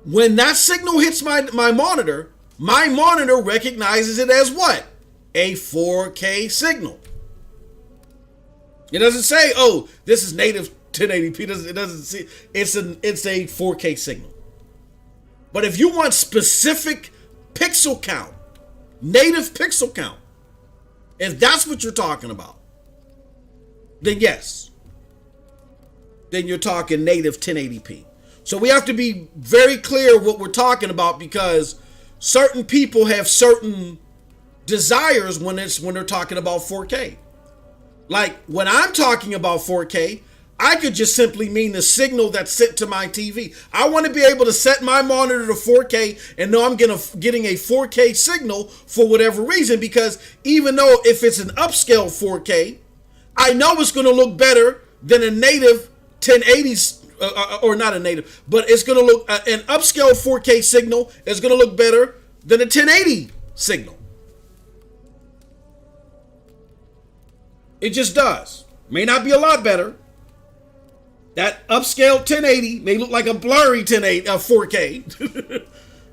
When that signal hits my monitor recognizes it as what? A 4K signal. It doesn't say, oh, this is native 1080p. It doesn't see. It's a 4K signal. But if you want specific pixel count, native pixel count, if that's what you're talking about, then yes. Then you're talking native 1080p. So we have to be very clear what we're talking about, because certain people have certain desires when they're talking about 4K. Like, when I'm talking about 4K, I could just simply mean the signal that's sent to my TV. I want to be able to set my monitor to 4K and know I'm getting a 4K signal for whatever reason, because even though if it's an upscale 4K, I know it's going to look better than a native 1080s, or not a native, but it's going to look, an upscale 4K signal is going to look better than a 1080 signal. It just does. May not be a lot better. That upscale 1080 may look like a blurry 4K.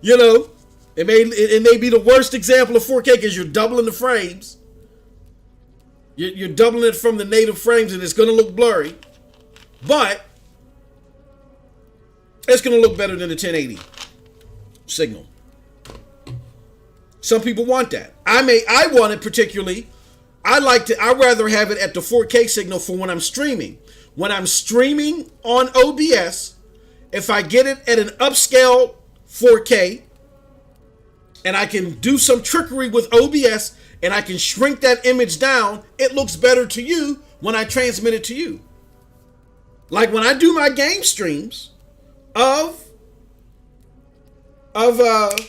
It may be the worst example of 4K because you're doubling the frames. You're doubling it from the native frames, and it's going to look blurry. But it's going to look better than the 1080 signal. Some people want that. I want it particularly. I'd rather have it at the 4K signal for when I'm streaming. When I'm streaming on OBS, if I get it at an upscale 4K, and I can do some trickery with OBS, and I can shrink that image down, it looks better to you when I transmit it to you. Like, when I do my game streams of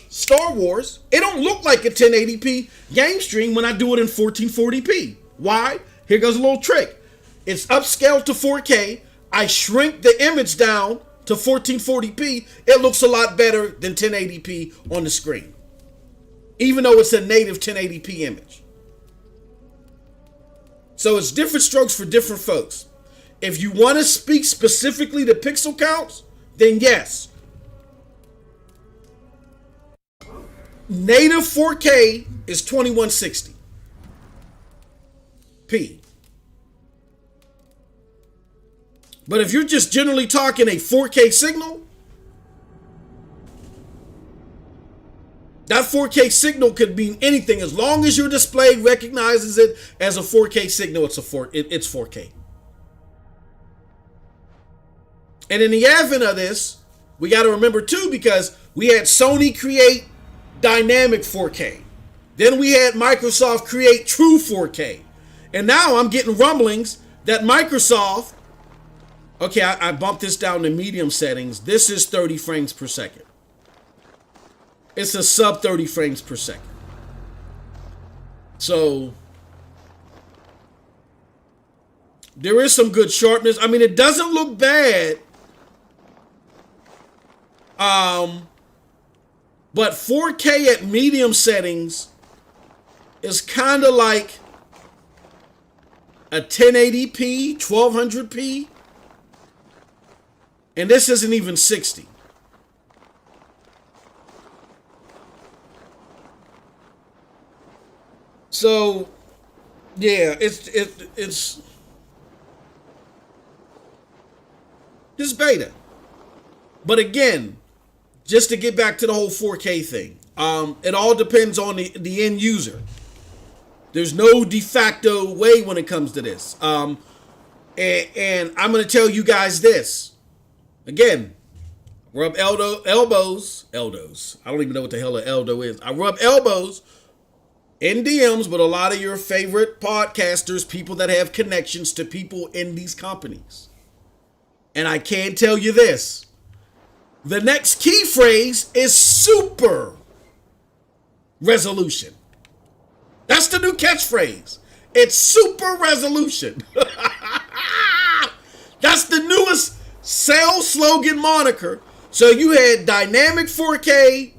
Star Wars, it don't look like a 1080p game stream when I do it in 1440p. Why? Here goes a little trick. It's upscaled to 4K. I shrink the image down to 1440p. It looks a lot better than 1080p on the screen, even though it's a native 1080p image. So it's different strokes for different folks. If you want to speak specifically to pixel counts, then yes. Native 4K is 2160p. But if you're just generally talking a 4K signal, that 4K signal could mean anything. As long as your display recognizes it as a 4K signal, it's 4K. And in the advent of this, we got to remember too, because we had Sony create dynamic 4K. Then we had Microsoft create true 4K. And now I'm getting rumblings that Microsoft, okay, I bumped this down to medium settings. This is 30 frames per second. it's a sub 30 frames per second. So there is some good sharpness. I mean, it doesn't look bad. But 4K at medium settings is kind of like a 1080p, 1200p. And this isn't even 60. So, yeah, it's beta. But again, just to get back to the whole 4K thing, it all depends on the end user. There's no de facto way when it comes to this. And I'm going to tell you guys this. Again, rub elbows. I don't even know what the hell an elbow is. I rub elbows in DMs with a lot of your favorite podcasters, people that have connections to people in these companies. And I can tell you this. The next key phrase is super resolution. That's the new catchphrase. It's super resolution. That's the newest sales slogan moniker. So you had dynamic 4K,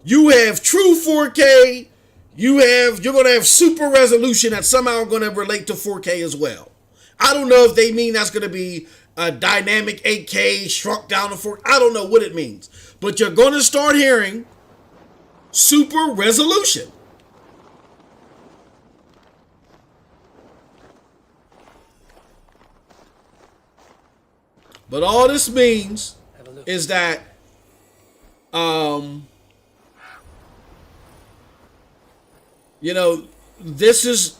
you have true 4K, you're going to have super resolution that's somehow going to relate to 4K as well. I don't know if they mean that's going to be a dynamic 8K shrunk down to 4K. I don't know what it means. But you're going to start hearing super resolution. But all this means is that this is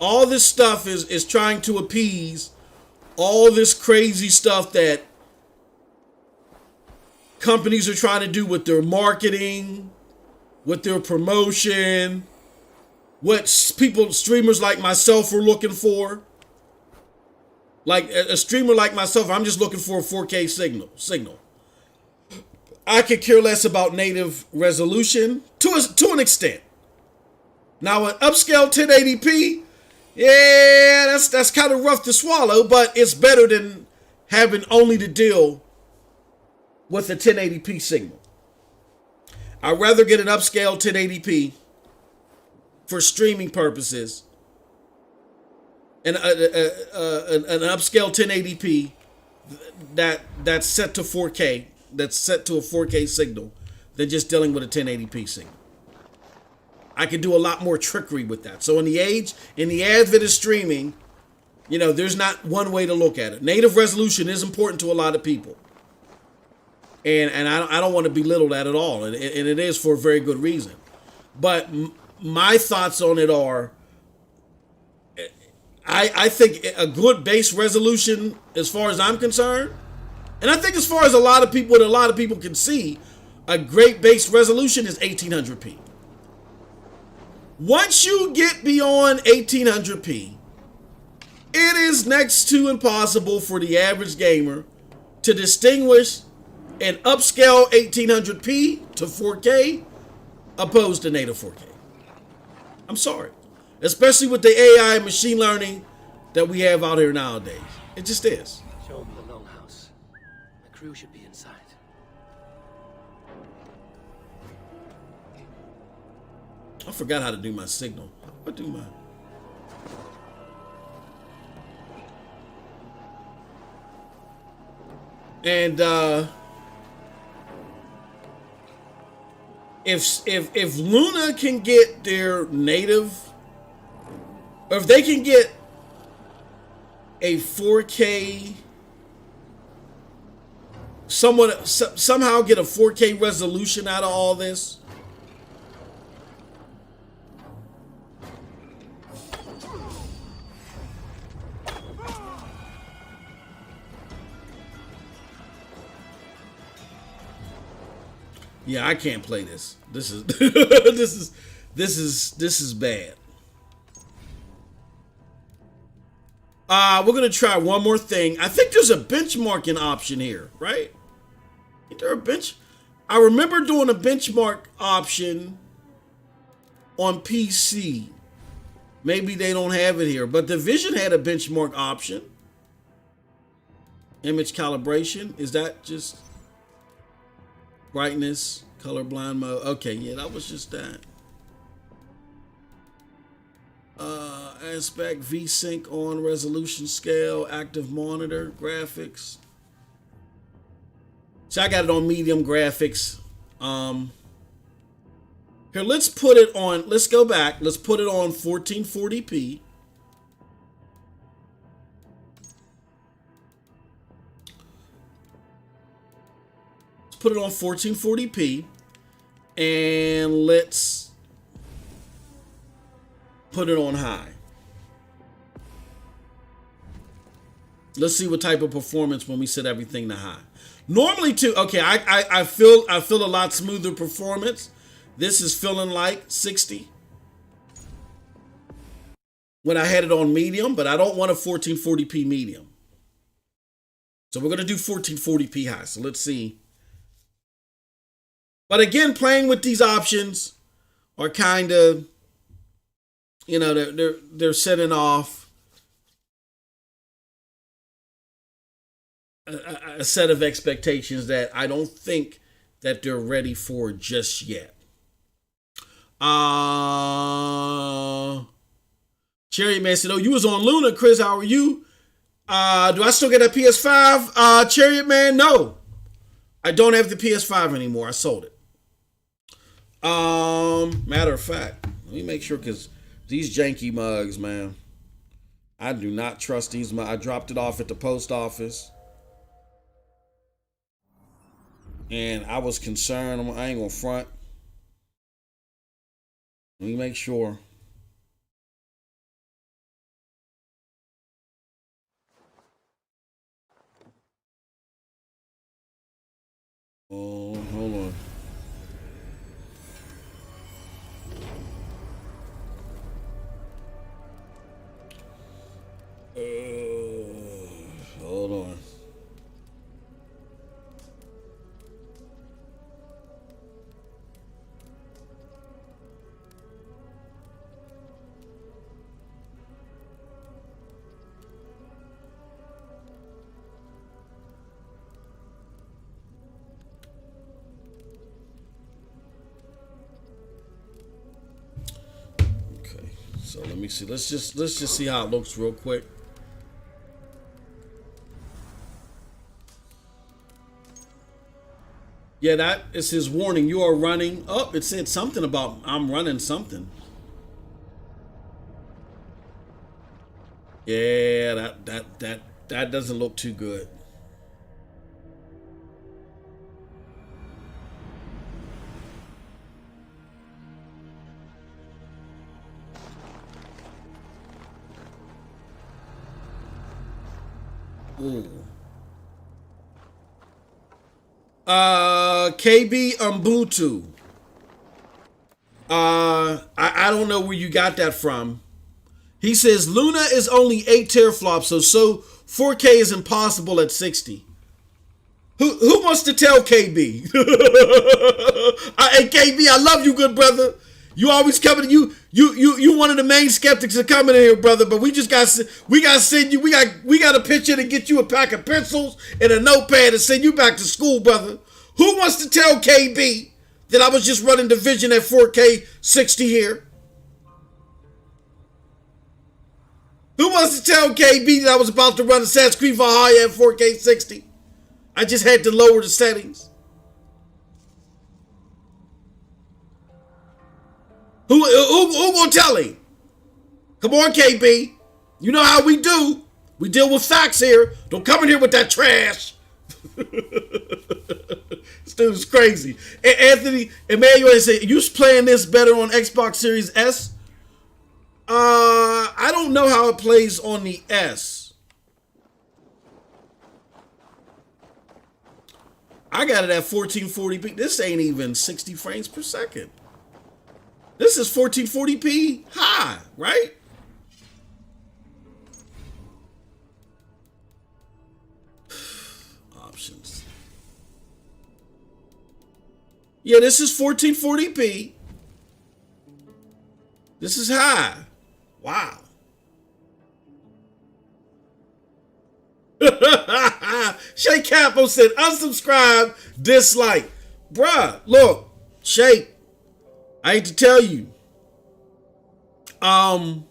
all this stuff is trying to appease all this crazy stuff that companies are trying to do with their marketing, with their promotion, what streamers like myself are looking for. Like a streamer like myself, I'm just looking for a 4K signal. I could care less about native resolution to an extent. Now, an upscale 1080p, yeah, that's kind of rough to swallow, but it's better than having only to deal with a 1080p signal. I'd rather get an upscale 1080p for streaming purposes and an upscale 1080p that's set to 4K, that's set to a 4K signal, than just dealing with a 1080p signal. I can do a lot more trickery with that. So in the advent of streaming, there's not one way to look at it. Native resolution is important to a lot of people. And I don't want to belittle that at all. And it is for a very good reason. But my thoughts on it are, I think a good base resolution, as far as I'm concerned, and I think as far as a lot of people can see, a great base resolution is 1800p. Once you get beyond 1800p, it is next to impossible for the average gamer to distinguish an upscale 1800p to 4K opposed to native 4K. I'm sorry. Especially with the AI and machine learning that we have out here nowadays. It just is. Show them the longhouse. The crew should be inside. I forgot how to do my signal. How do I do my... And if Luna can get their native, or if they can get a 4K, somehow get a 4K resolution out of all this, yeah, I can't play this. This is this is bad. We're gonna try one more thing. I think there's a benchmarking option here, right? Is there a bench? I remember doing a benchmark option on PC. Maybe they don't have it here, but the Vision had a benchmark option. Image calibration. Is that just brightness, colorblind mode? Okay, yeah, that was just that. Aspect, VSync on, resolution scale, active monitor, graphics. So I got it on medium graphics. Here, let's put it on, let's go back. Let's put it on 1440p. Let's put it on 1440p. And let's put it on high. Let's see what type of performance when we set everything to high. Normally too, okay, I feel a lot smoother performance. This is feeling like 60 when I had it on medium, but I don't want a 1440p medium. So we're gonna do 1440p high. So let's see. But again, playing with these options are kind of, you know, they're setting off a set of expectations that I don't think that they're ready for just yet. Cherry Man said, "Oh, you was on Luna, Chris. How are you? Do I still get a PS5? Chariot Man, no. I don't have the PS5 anymore. I sold it. Matter of fact, let me make sure, because these janky mugs, man, I do not trust these mugs. I dropped it off at the post office. And I was concerned. I ain't gonna front. Let me make sure. Oh, hold on. Hold on. So let me see. Let's just see how it looks real quick. Yeah, that is his warning. You are running. Oh, it said something about I'm running something. Yeah, that doesn't look too good. Ooh. KB Ubuntu. I don't know where you got that from. He says Luna is only 8 teraflops, so 4K is impossible at 60. Who wants to tell KB? Hey KB, I love you, good brother. You always coming. You one of the main skeptics that coming in here, brother. But we got to send you. We got a picture to get you a pack of pencils and a notepad and send you back to school, brother. Who wants to tell KB that I was just running Division at 4K 60 here? Who wants to tell KB that I was about to run Assassin's Creed Valhalla at 4K 60? I just had to lower the settings. Who gonna tell him? Come on, KB. You know how we do. We deal with facts here. Don't come in here with that trash. This dude's crazy. And Anthony Emmanuel said, "You playing this better on Xbox Series S?" I don't know how it plays on the S. I got it at 1440p. This ain't even 60 frames per second. This is 1440p high, right? Options. Yeah, this is 1440p. This is high. Wow. Shay Capo said, unsubscribe, dislike. Bruh, look, Shay, I hate to tell you. I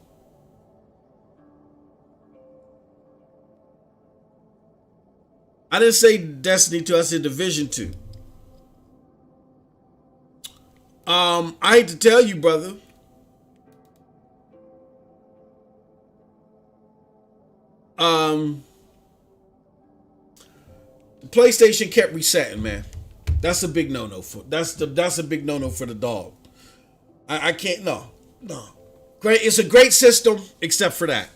didn't say Destiny 2, I said Division 2. I hate to tell you, brother. PlayStation kept resetting, man. That's a big no-no for that's a big no-no for the dog. I can't no. Great, it's a great system except for that.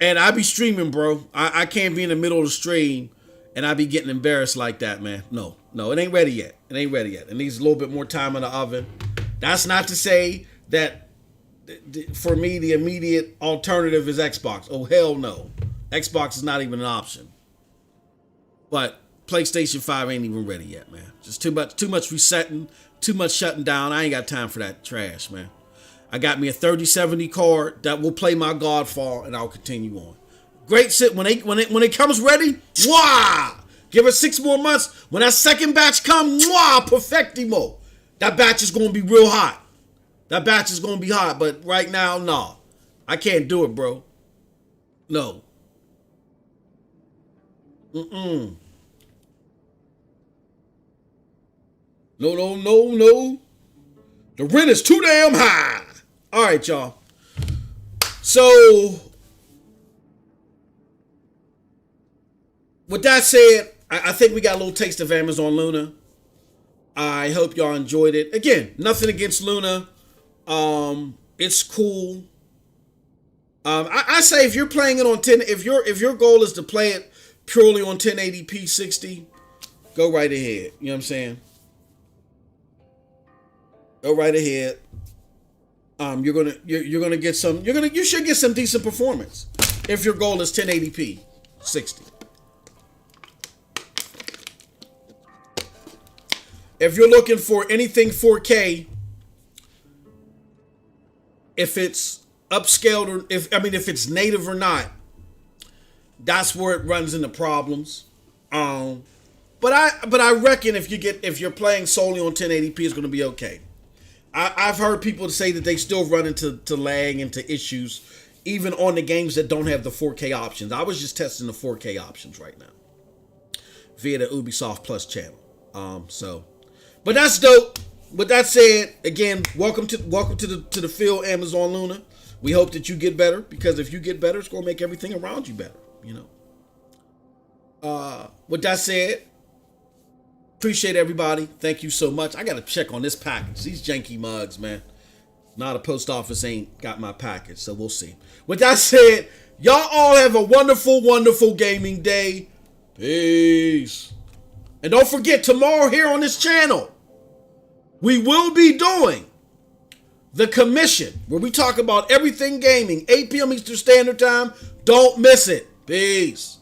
And I be streaming, bro. I can't be in the middle of the stream and I be getting embarrassed like that, man. No, it ain't ready yet. It needs a little bit more time in the oven. That's not to say that for me the immediate alternative is Xbox. Oh hell no. Xbox is not even an option. But PlayStation 5 ain't even ready yet, man. Just too much resetting, too much shutting down. I ain't got time for that trash, man. I got me a 3070 card that will play my Godfall, and I'll continue on. Great sit when it comes ready. Wah! Give it 6 more months. When that second batch come, wah! Perfectimo. That batch is gonna be real hot. That batch is gonna be hot, but right now, nah. I can't do it, bro. No. No. The rent is too damn high. All right, y'all. So, with that said, I think we got a little taste of Amazon Luna. I hope y'all enjoyed it. Again, nothing against Luna. It's cool. I say if you're playing it on 10, if your goal is to play it purely on 1080p 60, go right ahead. You know what I'm saying? Go right ahead. You should get some decent performance if your goal is 1080p 60. If you're looking for anything 4K, if it's upscaled or if it's native or not, that's where it runs into problems. But I reckon if you're playing solely on 1080p, it's going to be okay. I've heard people say that they still run into lag, into issues, even on the games that don't have the 4K options. I was just testing the 4K options right now via the Ubisoft Plus channel. But that's dope. With that said, again, welcome to the field, Amazon Luna. We hope that you get better, because if you get better, it's gonna make everything around you better. You know. With that said, appreciate everybody. Thank you so much. I gotta check on this package. These janky mugs, man. Now the post office ain't got my package, so we'll see. With that said, y'all all have a wonderful, wonderful gaming day. Peace. And don't forget, tomorrow here on this channel, we will be doing the commission, where we talk about everything gaming, 8 p.m. Eastern Standard Time. Don't miss it. Peace.